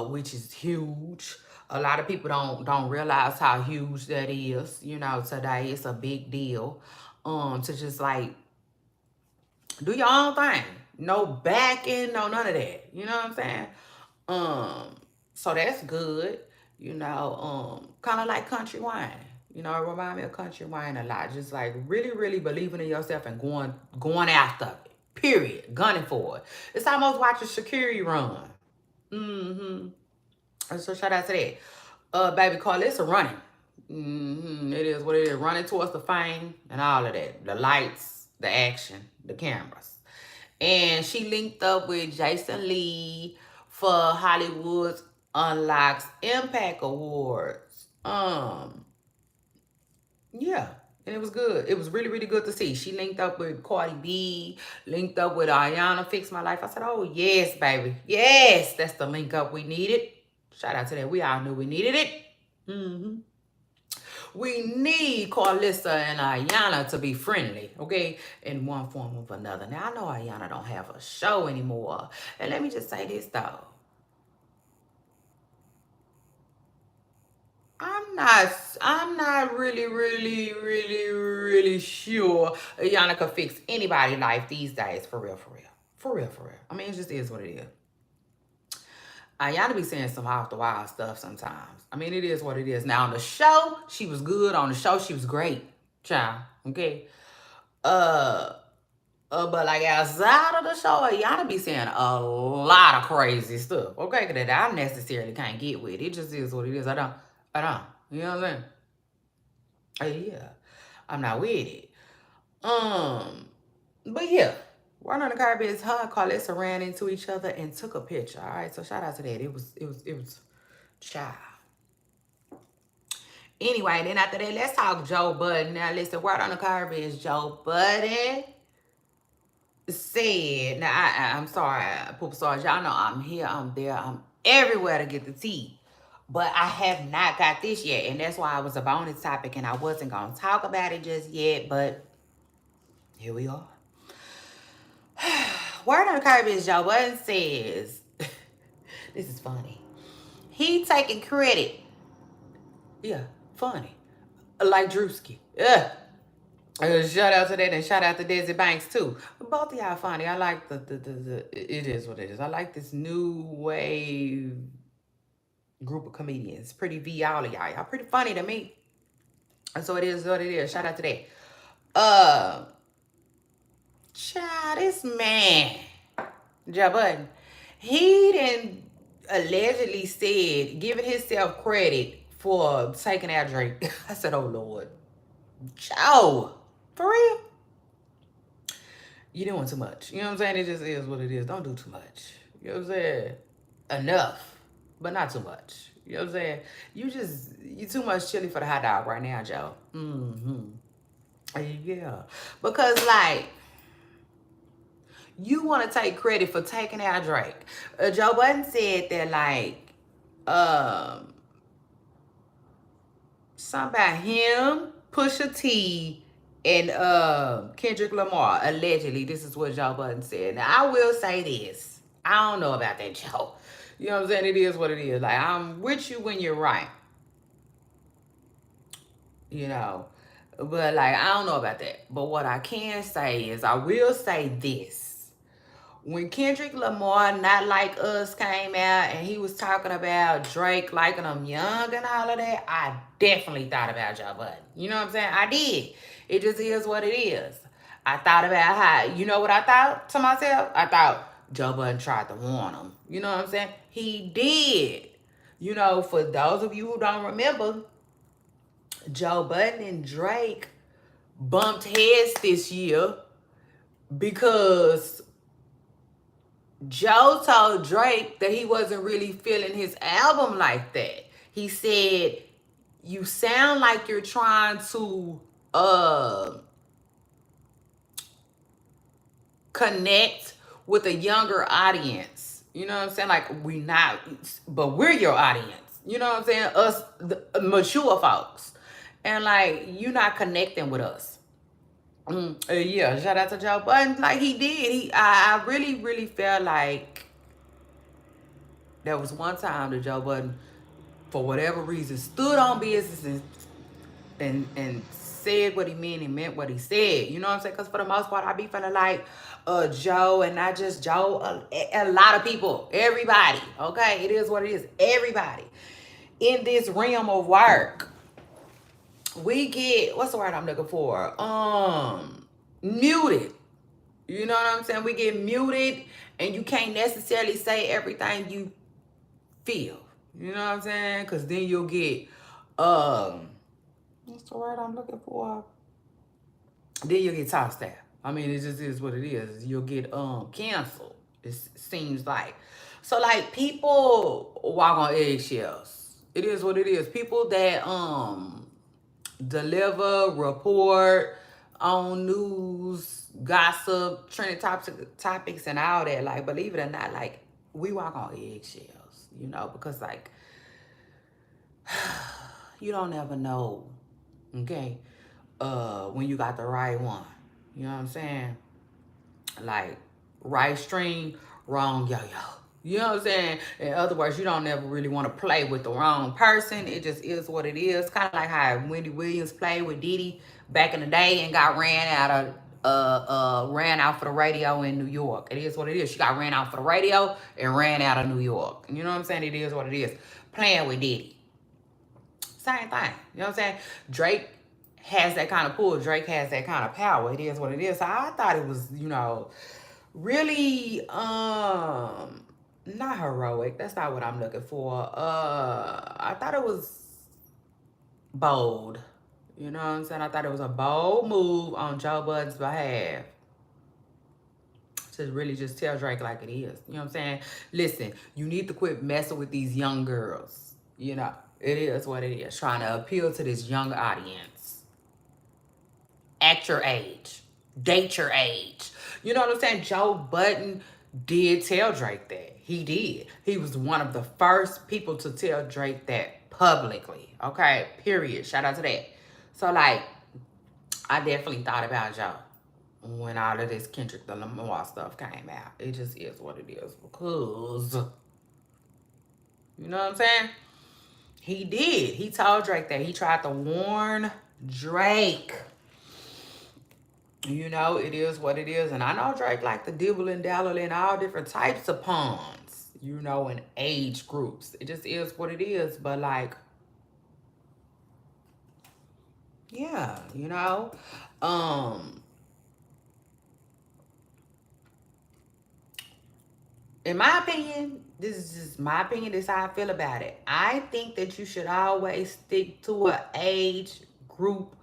which is huge. A lot of people don't realize how huge that is. You know, today it's a big deal. To just like do your own thing. No backing, no none of that. You know what I'm saying? So that's good. You know, kind of like country wine. You know, it reminds me of country wine a lot. Just like really, really believing in yourself and going after it. Period. Gunning for it. It's almost watching Shakira run. So shout out to that. Baby Carlissa running. It is what it is. Running towards the fame and all of that. The lights, the action, the cameras. And she linked up with Jason Lee for Hollywood's Unlocks Impact Awards. Yeah. And it was good. It was really, really good to see. She linked up with Cardi B, linked up with Ariana, Fix My Life. I said, oh, yes, baby. Yes, that's the link up we needed. Shout out to that. We all knew we needed it. We need Carlissa and Ayana to be friendly, okay? In one form or another. Now, I know Ayana don't have a show anymore. And let me just say this, though. I'm not really sure Ayana could fix anybody's life these days, for real, for real. For real, for real. I mean, it just is what it is. Ayana be saying some off the wall stuff sometimes. I mean, it is what it is. Now on the show, she was good. On the show, she was great, child. Okay. Uh, but like outside of the show, Ayana be saying a lot of crazy stuff. Okay, that I necessarily can't get with. It just is what it is. I don't. You know what I'm saying? Yeah, I'm not with it. But yeah, right on the carpet, her and Carlissa ran into each other and took a picture. All right, so shout out to that. It was child. Anyway, then after that, let's talk Joe Budden. Now listen, word on the carpet, Joe Budden said, now I'm sorry, Poop Stars, y'all know I'm here, I'm there, I'm everywhere to get the tea. But I have not got this yet. And that's why I was about this topic and I wasn't going to talk about it just yet. But here we are. Word on the curb is Joe Budden says, this is funny. He taking credit. Yeah, funny. Like Drewski. Yeah. Shout out to that and shout out to Desi Banks too. Both of y'all funny. I like the it is what it is. I like this new wave group of comedians. Pretty V all of y'all. Y'all pretty funny to me. And so it is what it is. Shout out to that. Child, this man, Joe Budden, he didn't allegedly said, giving himself credit for taking out Drake. I said, oh Lord. Joe, for real? You doing too much. You know what I'm saying? It just is what it is. Don't do too much. You know what I'm saying? Enough, but not too much. You know what I'm saying? You too much chili for the hot dog right now, Joe. Yeah. Because like, you want to take credit for taking out Drake. Joe Budden said that like, something about him, Pusha T, and Kendrick Lamar, allegedly. This is what Joe Budden said. Now, I will say this. I don't know about that, Joe. You know what I'm saying? It is what it is. Like, I'm with you when you're right. You know? But, like, I don't know about that. But what I can say is, I will say this. When Kendrick Lamar, Not Like Us, came out and he was talking about Drake liking them young and all of that, I definitely thought about Joe Budden. You know what I'm saying? I did. It just is what it is. I thought about how, you know what I thought to myself? I thought Joe Budden tried to warn him. You know what I'm saying? He did. You know, for those of you who don't remember, Joe Budden and Drake bumped heads this year because Joe told Drake that he wasn't really feeling his album like that. He said, you sound like you're trying to connect with a younger audience. You know what I'm saying? Like, we not, but we're your audience. You know what I'm saying? Us, the mature folks. And like, you're not connecting with us. Yeah, shout out to Joe Budden. Like he did. I really felt like there was one time that Joe Budden, for whatever reason, stood on business and said what he meant and meant what he said. You know what I'm saying? Because for the most part, I be feeling like Joe, and not just Joe, a lot of people, everybody. Okay, it is what it is. Everybody in this realm of work, we get, what's the word I'm looking for? Muted. You know what I'm saying? We get muted and you can't necessarily say everything you feel. You know what I'm saying? Because then you'll get, what's the word I'm looking for? Then you'll get tossed out. I mean, it just is what it is. You'll get canceled, it seems like. So, like, people walk on eggshells. It is what it is. People that deliver, report on news, gossip, trending topics, and all that. Like, believe it or not, like, we walk on eggshells, you know, because, like, you don't ever know Okay. When you got the right one. You know what I'm saying? Like, right string, wrong yo-yo. You know what I'm saying? In other words, you don't ever really want to play with the wrong person. It just is what it is. Kind of like how Wendy Williams played with Diddy back in the day and got ran out for the radio in New York. It is what it is. She got ran out for the radio and ran out of New York. You know what I'm saying? It is what it is. Playing with Diddy. Same thing. You know what I'm saying? Drake has that kind of pull. Drake has that kind of power. It is what it is. So I thought it was, really not heroic. That's not what I'm looking for. I thought it was bold. You know what I'm saying? I thought it was a bold move on Joe Budden's behalf to really just tell Drake like it is. You know what I'm saying? Listen, you need to quit messing with these young girls. It is what it is. Trying to appeal to this young audience. At your age. Date your age. You know what I'm saying? Joe Budden did tell Drake that. He did. He was one of the first people to tell Drake that publicly. Okay? Period. Shout out to that. So, like, I definitely thought about Joe when all of this Kendrick Lamar stuff came out. It just is what it is because, you know what I'm saying? He did. He told Drake that. He tried to warn Drake. It is what it is. And I know Drake like to dibble and dabble in all different types of puns, in age groups. It just is what it is. But, like, yeah, in my opinion, this is just my opinion. This is how I feel about it. I think that you should always stick to an age group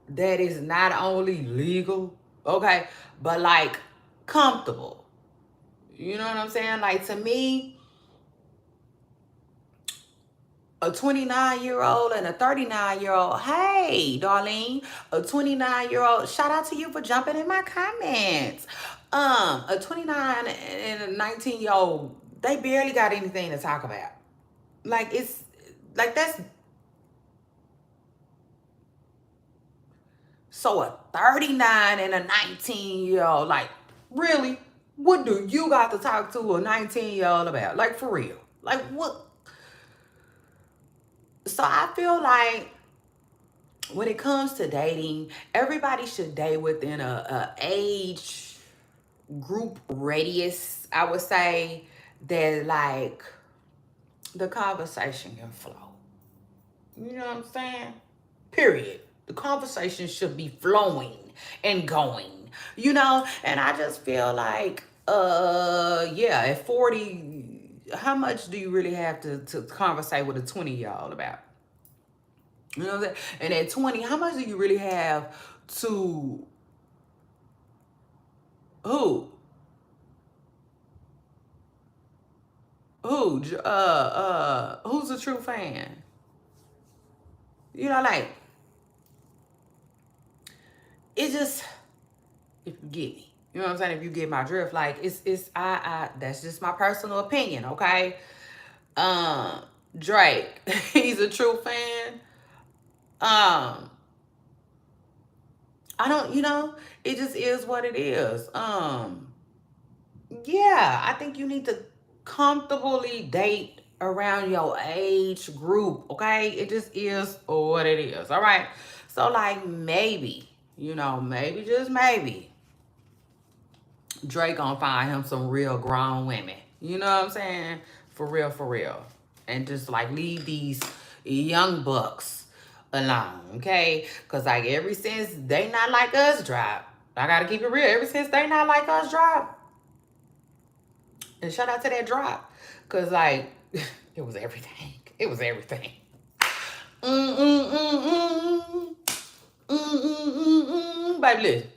that is not only legal, okay, but like comfortable. You know what I'm saying? Like, to me, a 29-year-old and a 39-year-old, hey, Darlene, a 29-year-old, shout out to you for jumping in my comments. A 29 and a 19-year-old, they barely got anything to talk about. Like, it's, like, that's, so a 39 and a 19-year-old, like, really? What do you got to talk to a 19-year-old about? Like, for real. Like, what? So I feel like when it comes to dating, everybody should date within a age group radius, I would say, that, like, the conversation can flow. You know what I'm saying? Period. The conversation should be flowing and going, and I just feel like, yeah, at 40, how much do you really have to conversate with a 20-year-old about? You know what I'm saying? And at 20, how much do you really have to who? Who's a true fan? Like, it just, if you get me. You know what I'm saying? If you get my drift, like, I that's just my personal opinion, okay? Drake, he's a true fan. I don't, it just is what it is. Yeah, I think you need to comfortably date around your age group, okay? It just is what it is, all right? So, like, maybe, maybe, just maybe, Drake gonna find him some real grown women. You know what I'm saying? For real, for real. And just, like, leave these young bucks alone, okay? Because, like, ever since They Not Like Us drop, I gotta keep it real. Ever since They Not Like Us drop, and shout out to that drop, because, like, it was everything. It was everything. Baby, listen.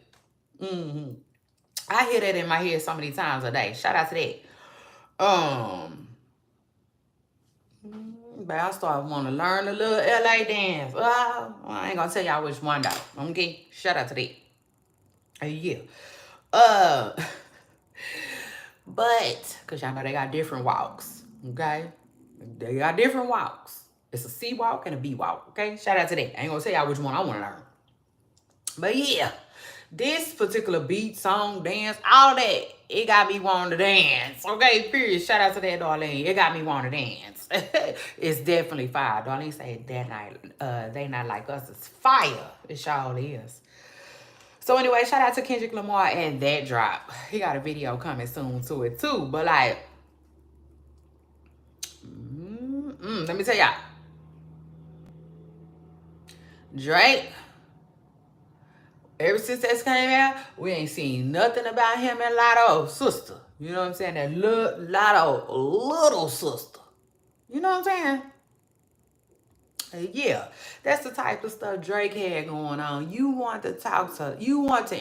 I hear that in my head so many times a day. Shout out to that. But I started wanting to learn a little LA dance. I ain't gonna tell y'all which one though. Okay? Shout out to that. Yeah. But, because y'all know they got different walks. Okay? They got different walks. It's a C walk and a B walk, okay? Shout out to that. I ain't gonna tell y'all which one I wanna learn. But yeah, this particular beat, song, dance, all that, it got me wanting to dance. Okay, period. Shout out to that, Darlene. It got me wanting to dance. It's definitely fire. Darlene said that night, they not like us. It's fire. It sure is. So anyway, shout out to Kendrick Lamar and that drop. He got a video coming soon to it too. But like, let me tell y'all, Drake, ever since that came out, we ain't seen nothing about him and Lotto's sister. You know what I'm saying? That Lotto little sister. You know what I'm saying? Yeah, that's the type of stuff Drake had going on. You want to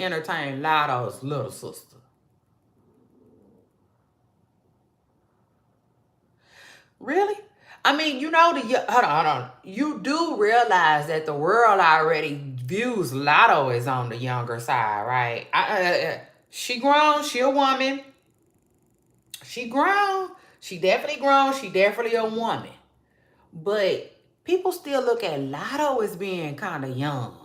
entertain Lotto's little sister. Really? I mean, hold on. You do realize that the world already views Lotto as on the younger side, right? She grown. She a woman. She grown. She definitely grown. She definitely a woman. But people still look at Lotto as being kind of young.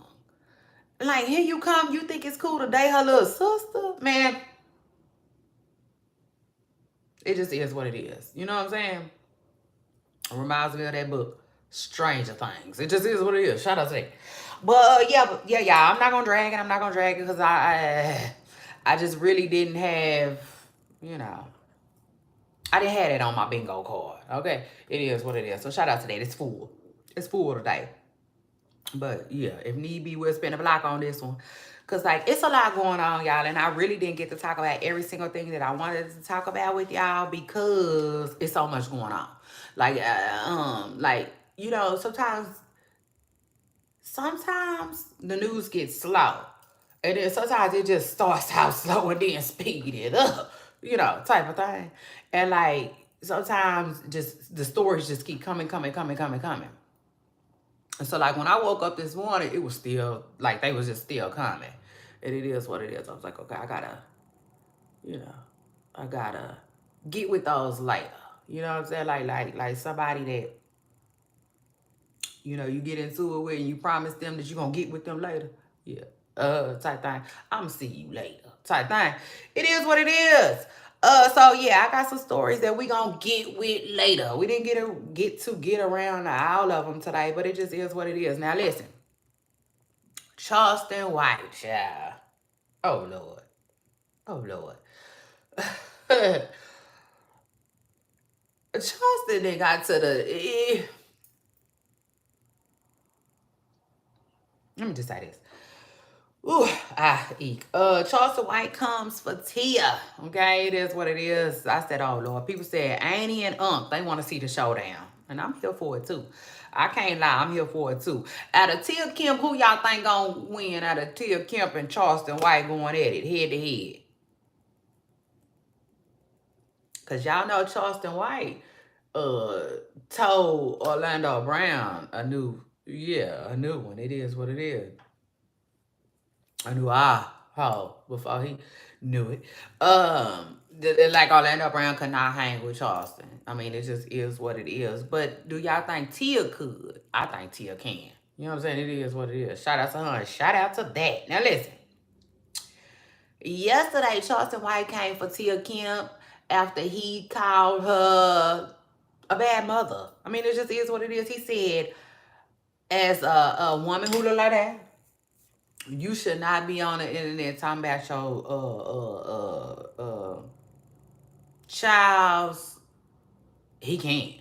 Like, here you come. You think it's cool to date her little sister? Man, it just is what it is. You know what I'm saying? It reminds me of that book, Stranger Things. It just is what it is. Shout out to that. But yeah, y'all. I'm not gonna drag it. I'm not gonna drag it because I just really didn't have, you know, I didn't have it on my bingo card. Okay, it is what it is. So shout out to that. It's full. It's full today. But yeah, if need be, we'll spin a block on this one. Cause like it's a lot going on, y'all, and I really didn't get to talk about every single thing that I wanted to talk about with y'all because it's so much going on. Like sometimes the news gets slow, and then sometimes it just starts out slow and then speed it up, type of thing. And like sometimes just the stories just keep coming. And so like when I woke up this morning, it was still like they was just still coming. And it is what it is. I was like, okay, you know, I gotta get with those later. You know what I'm saying? Like somebody that, you get into it with and you promise them that you're gonna get with them later. Yeah. Type thing. I'ma see you later. Type thing. It is what it is. So yeah, I got some stories that we gonna get with later. We didn't get around to all of them today, but it just is what it is. Now listen, Charleston White, child. Oh Lord, oh Lord. Charleston they got to the. Let me just say this. Ooh, eek. Charleston White comes for Tia. Okay, it is what it is. I said, oh Lord. People said Annie and Unc, they want to see the showdown. And I'm here for it too. I can't lie, I'm here for it too. Out of Tia Kemp, who y'all think gonna win out of Tia Kemp and Charleston White going at it, head to head? Cause y'all know Charleston White told Orlando Brown a new one. It is what it is. I knew before he knew it. Like Orlando Brown could not hang with Charleston. I mean, it just is what it is. But do y'all think Tia could? I think Tia can. You know what I'm saying? It is what it is. Shout out to her. Shout out to that. Now listen. Yesterday, Charleston White came for Tia Kemp after he called her a bad mother. I mean, it just is what it is. He said, as a woman who look like that, you should not be on the internet talking about your child's. He can.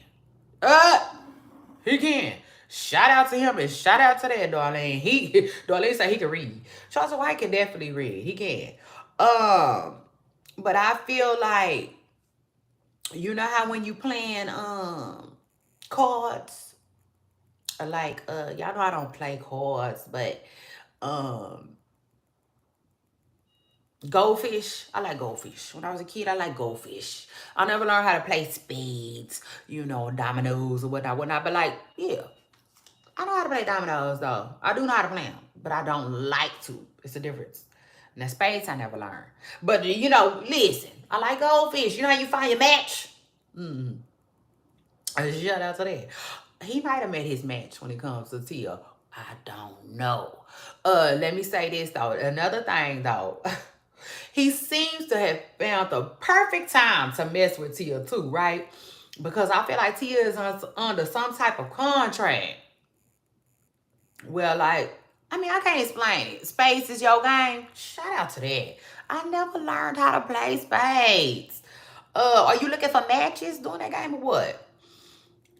He can. Shout out to him and shout out to that, Darlene. Darlene said he can read. Charles White can definitely read. He can. But I feel like, you know how when you playing cards, like y'all know I don't play cards, but goldfish. I like goldfish. When I was a kid, I like goldfish. I never learned how to play spades, dominoes or whatnot. But like, yeah, I know how to play dominoes though. I do know how to play them, but I don't like to. It's a difference. Now spades, I never learned. But listen, I like goldfish. You know how you find your match? Shout out to that. He might have met his match when it comes to Tia. I don't know. Let me say this though. Another thing though. He seems to have found the perfect time to mess with Tia too, right? Because I feel like Tia is under some type of contract. Well, like, I mean, I can't explain it. Spades is your game. Shout out to that. I never learned how to play spades. Are you looking for matches during that game or what?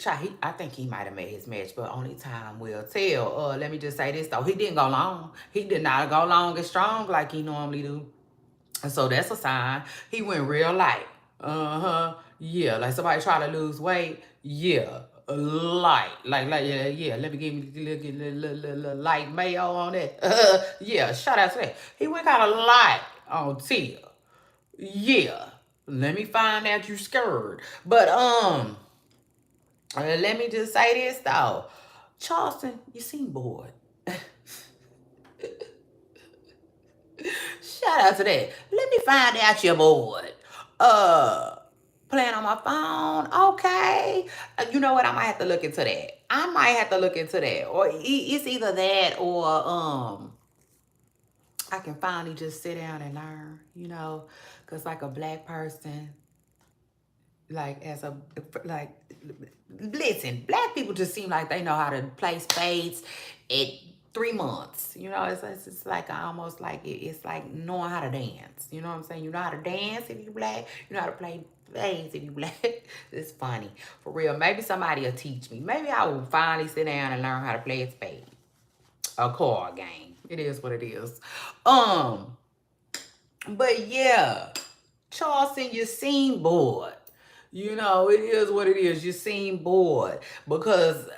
I think he might have made his match, but only time will tell. Let me just say this though. He didn't go long. He did not go long and strong like he normally do. And so that's a sign. He went real light. Uh-huh. Yeah. Like somebody try to lose weight. Yeah. Light. Like, yeah, yeah. Let me give me a little light mayo on that. Yeah. Shout out to that. He went kind of light on Tia. Yeah. Let me find out you scared. But let me just say this though. Charleston, you seem bored. Shout out to that. Let me find out you're bored. Playing on my phone. Okay. You know what? I might have to look into that. I might have to look into that. Or it's either that or I can finally just sit down and learn, you know, because like a black person, like as a like listen, black people just seem like they know how to play spades at 3 months. You know, it's like almost like it's like knowing how to dance. You know what I'm saying? You know how to dance if you black. You know how to play spades if you black. It's funny for real. Maybe somebody will teach me. Maybe I will finally sit down and learn how to play a spade, a card game. It is what it is. But yeah, Charleston, you seem bored. You know, it is what it is. You seem bored because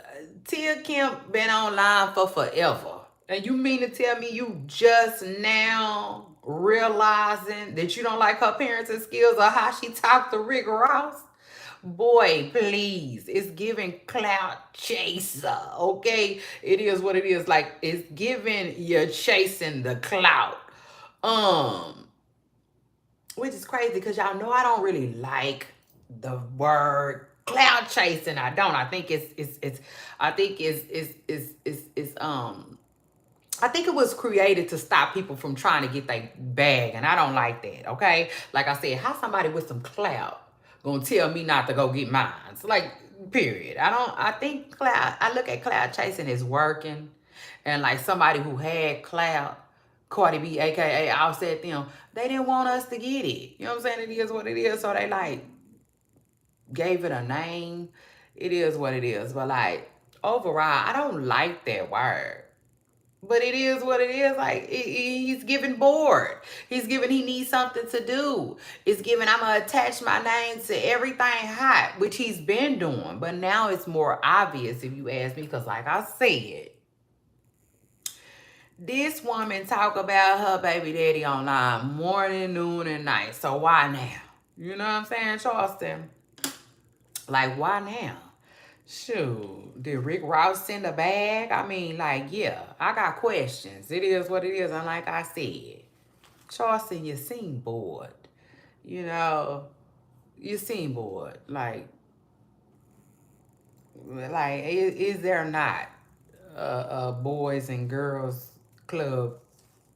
Tia Kemp been online for forever. And you mean to tell me you just now realizing that you don't like her parenting skills or how she talked to Rick Ross? Boy, please. It's giving clout chaser, okay? It is what it is. Like, it's giving you're chasing the clout. Which is crazy because y'all know I don't really like the word cloud chasing. I don't. I think I think it was created to stop people from trying to get their bag, and I don't like that. Okay, like I said, how somebody with some clout gonna tell me not to go get mine? It's like, period. I don't. I think cloud. I look at cloud chasing as working, and like somebody who had clout. Cardi B, aka Offset them, they didn't want us to get it. You know what I'm saying? It is what it is. So they like gave it a name. It is what it is. But like overall, I don't like that word. But it is what it is. Like he's giving bored. He needs something to do. It's giving I'm gonna attach my name to everything hot, which he's been doing. But now it's more obvious if you ask me, because like I said, this woman talk about her baby daddy online morning, noon, and night. So why now? You know what I'm saying, Charleston? Like, why now? Shoot, did Rick Ross send a bag? I mean, like, yeah, I got questions. It is what it is. And like I said, Charleston, you seem bored. You know, you seem bored. Like is there not a boys and girls club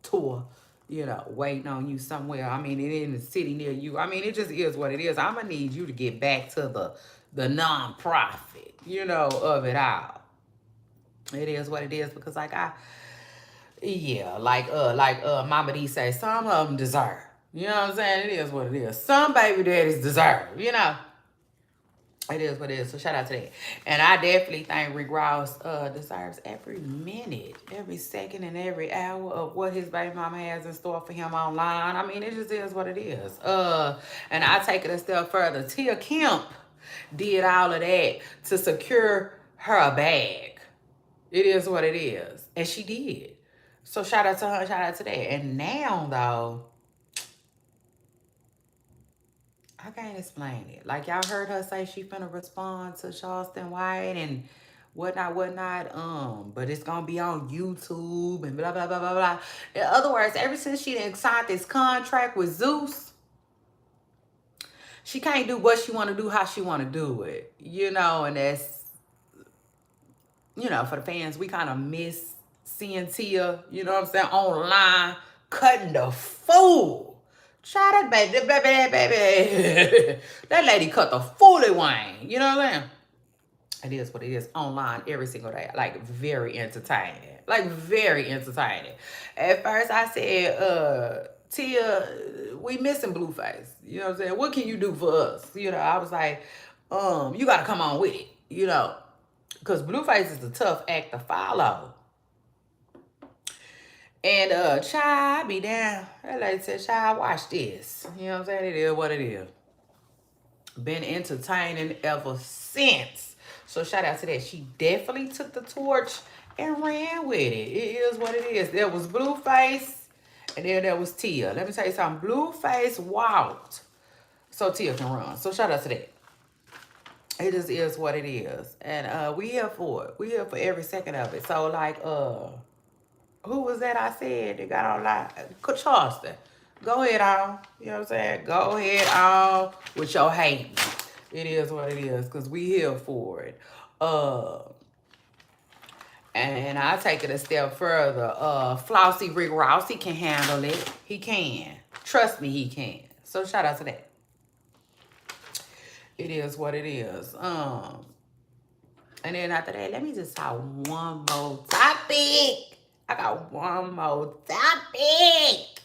tour, you know, waiting on you somewhere? I mean, it in the city near you. I mean, it just is what it is. I'm gonna need you to get back to the non-profit, you know, of it all. It is what it is because Mama D say, some of them deserve. You know what I'm saying? It is what it is. Some baby daddies deserve, you know. It is what it is. So shout out to that. And I definitely think Rick Ross deserves every minute, every second, and every hour of what his baby mama has in store for him online. I mean, it just is what it is. And I take it a step further. Tia Kemp did all of that to secure her a bag. It is what it is. And she did. So shout out to her, shout out to that. And now though, I can't explain it. Like y'all heard her say she finna respond to Charleston White and whatnot. But it's gonna be on YouTube and blah blah blah blah blah. In other words, ever since she didn't sign this contract with Zeus, she can't do what she wanna do, how she wanna do it. You know, and that's you know, for the fans, we kind of miss seeing Tia, you know what I'm saying, online cutting the fool. Try that baby, baby, baby. That lady cut the foolie wine. You know what I'm saying? It is what it is online every single day. Like very entertaining. Like very entertaining. At first I said, Tia, we missing Blueface. You know what I'm saying? What can you do for us? You know, I was like, you gotta come on with it, you know. Because Blueface is a tough act to follow. And Chai be down. That lady said, Chai, watch this. You know what I'm saying? It is what it is. Been entertaining ever since. So shout out to that. She definitely took the torch and ran with it. It is what it is. There was Blueface, and then there was Tia. Let me tell you something. Blueface walked so Tia can run. So shout out to that. It just is what it is. And we here for it. We here for every second of it. So like who was that I said that got on live? Charleston. Go ahead on. You know what I'm saying? Go ahead on with your hate. It is what it is, because we here for it. And I'll take it a step further. Flossie Rick Ross, he can handle it. He can. Trust me, he can. So shout out to that. It is what it is. And then after that, let me just talk one more topic. I got one more topic.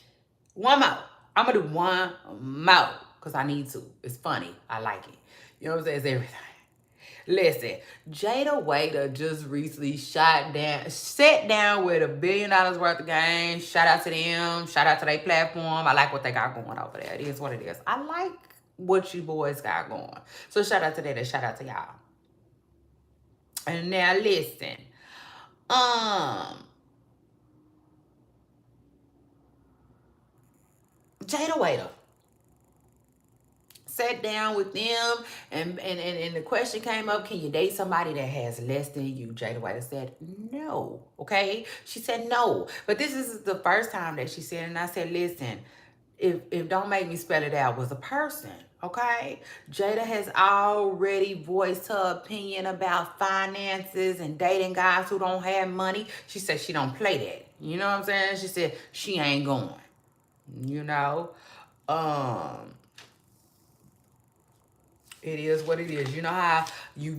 One more. I'm going to do one more because I need to. It's funny. I like it. You know what I'm saying? It's everything. Listen, Jada Waiter just recently sat down with $1 billion worth of games. Shout out to them. Shout out to their platform. I like what they got going over there. It is what it is. I like what you boys got going. So shout out to that and shout out to y'all. And now listen. Jada Waiter sat down with them and the question came up, can you date somebody that has less than you? Jada Waiter said no. Okay, she said no, but this is the first time that she said, and I said, listen, if don't make me spell it out, was a person. Okay, Jada has already voiced her opinion about finances and dating guys who don't have money. She said she don't play that. You know what I'm saying? She said she ain't going. You know, it is what it is. You know how you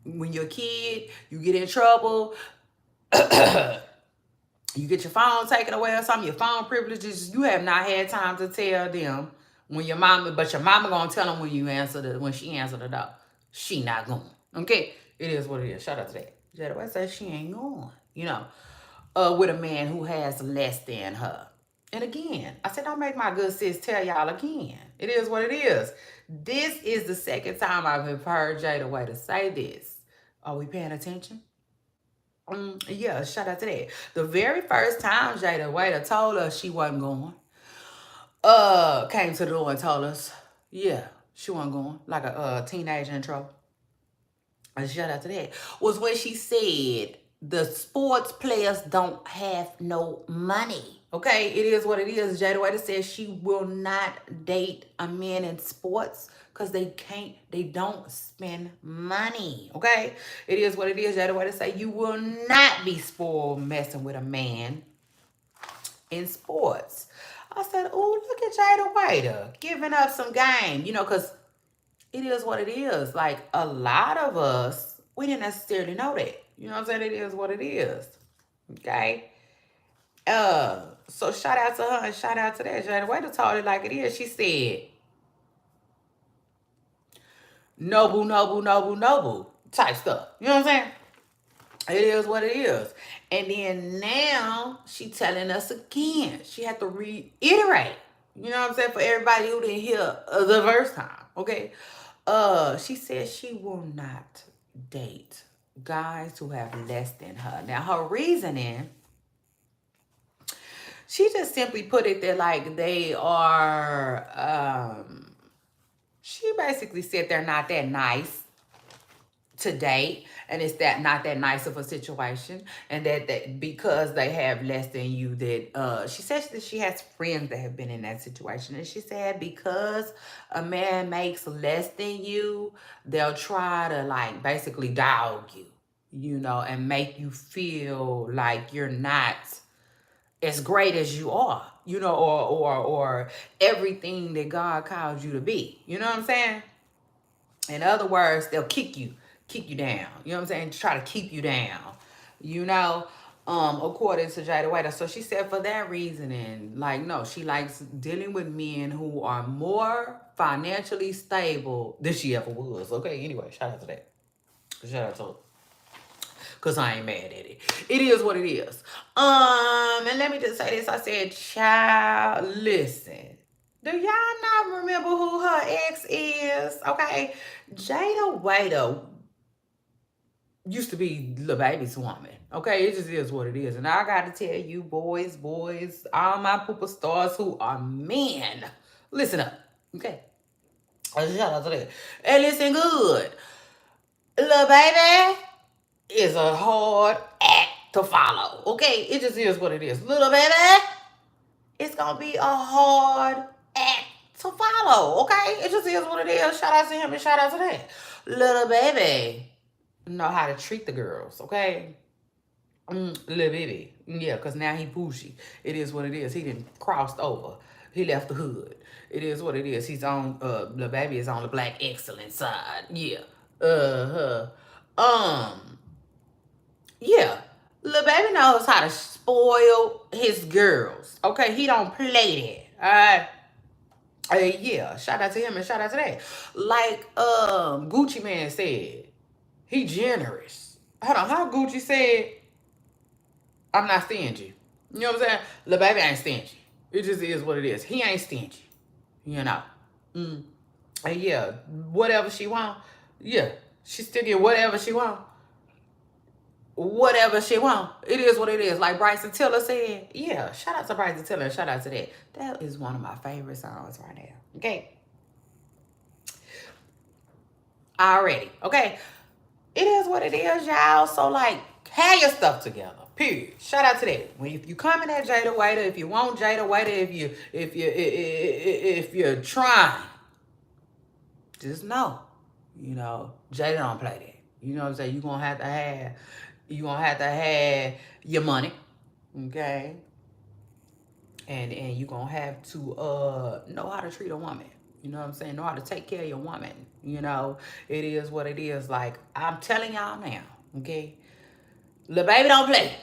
when you're a kid, you get in trouble, you get your phone taken away or something, your phone privileges, you have not had time to tell them when your mama, but your mama gonna tell them when she answered the door. She not going. Okay? It is what it is. Shout out to that. Jada White says she ain't going. You know, with a man who has less than her. And again, I said, don't make my good sis tell y'all again. It is what it is. This is the second time I've heard Jada Waiter say this. Are we paying attention? Yeah, shout out to that. The very first time Jada Waiter told us she wasn't going, came to the door and told us, yeah, she wasn't going, like a teenage intro. And shout out to that. Was when she said the sports players don't have no money. Okay, it is what it is. Jada Waiter says she will not date a man in sports because they don't spend money. Okay, it is what it is. Jada Waiter say you will not be spoiled messing with a man in sports. I said, oh, look at Jada Waiter giving up some game, you know, because it is what it is. Like a lot of us, we didn't necessarily know that. You know what I'm saying? It is what it is. Okay. So shout out to her and shout out to that. Jada Waiter told it like it is. She said, noble, noble, noble, noble type stuff. You know what I'm saying? It is what it is. And then now she telling us again. She had to reiterate. You know what I'm saying? For everybody who didn't hear the first time. Okay. She said she will not date guys who have less than her. Now her reasoning, she just simply put it there like they are, she basically said they're not that nice to date, and it's that not that nice of a situation, and that because they have less than you, that she says that she has friends that have been in that situation, and she said because a man makes less than you, they'll try to like basically dog you, you know, and make you feel like you're not as great as you are, you know, or everything that God calls you to be. You know what I'm saying? In other words, they'll kick you down. You know what I'm saying? Try to keep you down. You know, according to Jada Waiter. So she said for that reason, and like no, she likes dealing with men who are more financially stable than she ever was. Okay, anyway, shout out to that. Shout out to her. Cause I ain't mad at it. It is what it is. And let me just say this. I said, child, listen. Do y'all not remember who her ex is? Okay. Jada Waiter used to be Lil Baby's woman. Okay, it just is what it is. And I gotta tell you, boys, all my pooper stars who are men, listen up. Okay. Shout out to that. And listen good. Lil Baby is a hard act to follow. Okay, it just is what it is. Little baby, it's gonna be a hard act to follow. Okay, it just is what it is. Shout out to him and shout out to that. Little baby know how to treat the girls. Okay, little baby, yeah, cause now he pushy. It is what it is. He didn't crossed over. He left the hood. It is what it is. He's on. The baby is on the black excellence side. Yeah. Um. Yeah. Lil Baby knows how to spoil his girls. Okay, he don't play that. Alright. Yeah, shout out to him and shout out to that. Like Gucci Man said, he generous. Hold on, how Gucci said, I'm not stingy. You know what I'm saying? Lil Baby ain't stingy. It just is what it is. He ain't stingy. You know. And yeah, whatever she want, yeah, she still get whatever she want. Whatever she want. It is what it is. Like Bryson Tiller said. Yeah, shout out to Bryson Tiller and shout out to that. That is one of my favorite songs right now. Okay. Already. Okay. It is what it is, y'all. So like, have your stuff together. Period. Shout out to that. When if you coming at Jada Waiter, if you want Jada Waiter, if you're trying, just know, you know, Jada don't play that. You know what I'm saying? You gonna have to have your money, okay? And you gonna have to know how to treat a woman. You know what I'm saying? Know how to take care of your woman. You know, it is what it is. Like I'm telling y'all now, okay? Lil Baby don't play.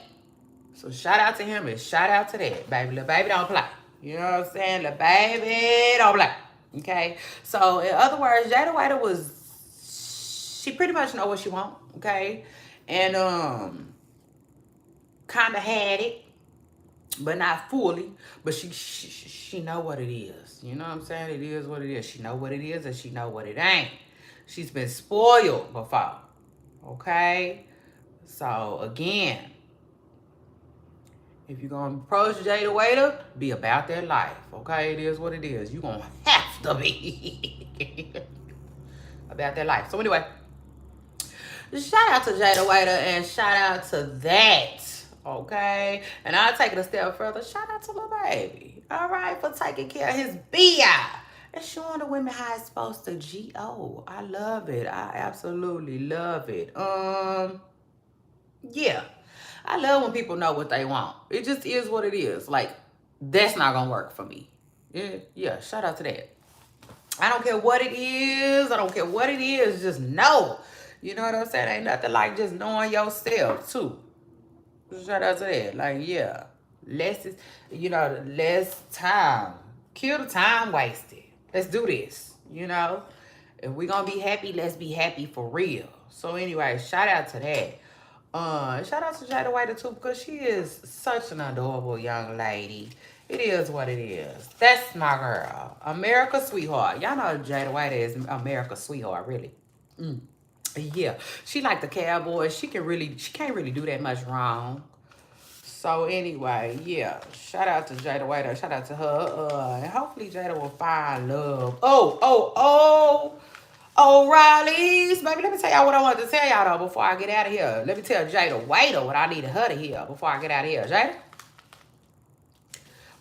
So shout out to him and shout out to that, baby. Lil Baby don't play. You know what I'm saying? Lil Baby don't play. Okay? So in other words, Jada Waiter she pretty much know what she want, okay? And kind of had it, but not fully. But she know what it is. You know what I'm saying? It is what it is. She know what it is and she know what it ain't. She's been spoiled before, okay? So again, if you're gonna approach Jada Waiter, be about that life, okay? It is what it is. You're gonna have to be about that life. So anyway, shout out to Jada Waiter and shout out to that, okay? And I'll take it a step further. Shout out to Lil Baby, all right, for taking care of his BI and showing the women how it's supposed to go. I love it. I absolutely love it. Yeah. I love when people know what they want. It just is what it is. Like, that's not gonna work for me. Yeah, shout out to that. I don't care what it is. I don't care what it is. Just know. You know what I'm saying? Ain't nothing like just knowing yourself, too. Shout out to that. Like, yeah. Less time. Kill the time wasted. Let's do this. You know? If we gonna be happy, let's be happy for real. So anyway, shout out to that. Shout out to Jada Waiter too, because she is such an adorable young lady. It is what it is. That's my girl. America's sweetheart. Y'all know Jada Waiter is America's sweetheart, really. Yeah. She like the Cowboys. She can't really do that much wrong. So anyway, yeah. Shout out to Jada Waiter. Shout out to her. And hopefully Jada will find love. O'Reilly's. Baby, let me tell y'all what I wanted to tell y'all though before I get out of here. Let me tell Jada Waiter what I needed her to hear before I get out of here. Jada?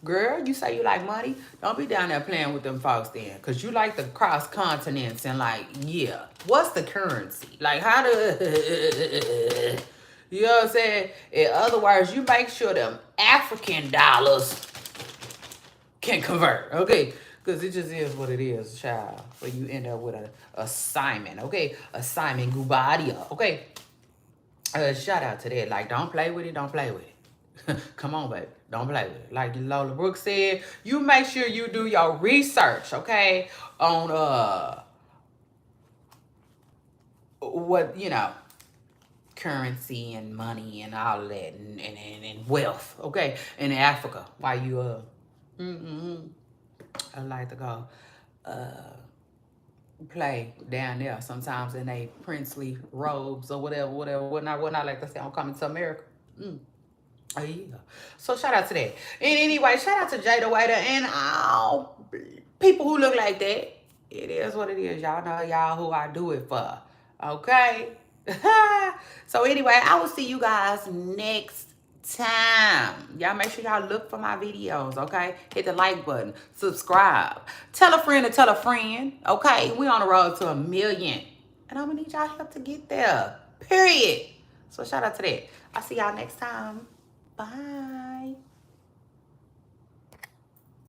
Girl, you say you like money? Don't be down there playing with them folks then. Because you like the cross continents and like, yeah. What's the currency? Like, how do... You know what I'm saying? In other words, you make sure them African dollars can convert, okay? Because it just is what it is, child. Where you end up with a Simon, okay? A Simon Gubadia, okay? Shout out to that. Like, don't play with it, don't play with it. Come on, baby. Don't play with it. Like Lola Brooks said, you make sure you do your research, okay? On what, you know, currency and money and all of that and wealth, okay? In Africa. While you I like to go play down there sometimes in they princely robes or whatnot like they say I'm coming to America. Oh, yeah. So shout out to that. And anyway, shout out to Jada Waiter and all people who look like that. It is what it is. Y'all know y'all who I do it for. Okay? So anyway, I will see you guys next time. Y'all make sure y'all look for my videos, okay? Hit the like button. Subscribe. Tell a friend to tell a friend, okay? We on the road to 1 million. And I'm gonna need y'all help to get there. Period. So shout out to that. I'll see y'all next time. Bye.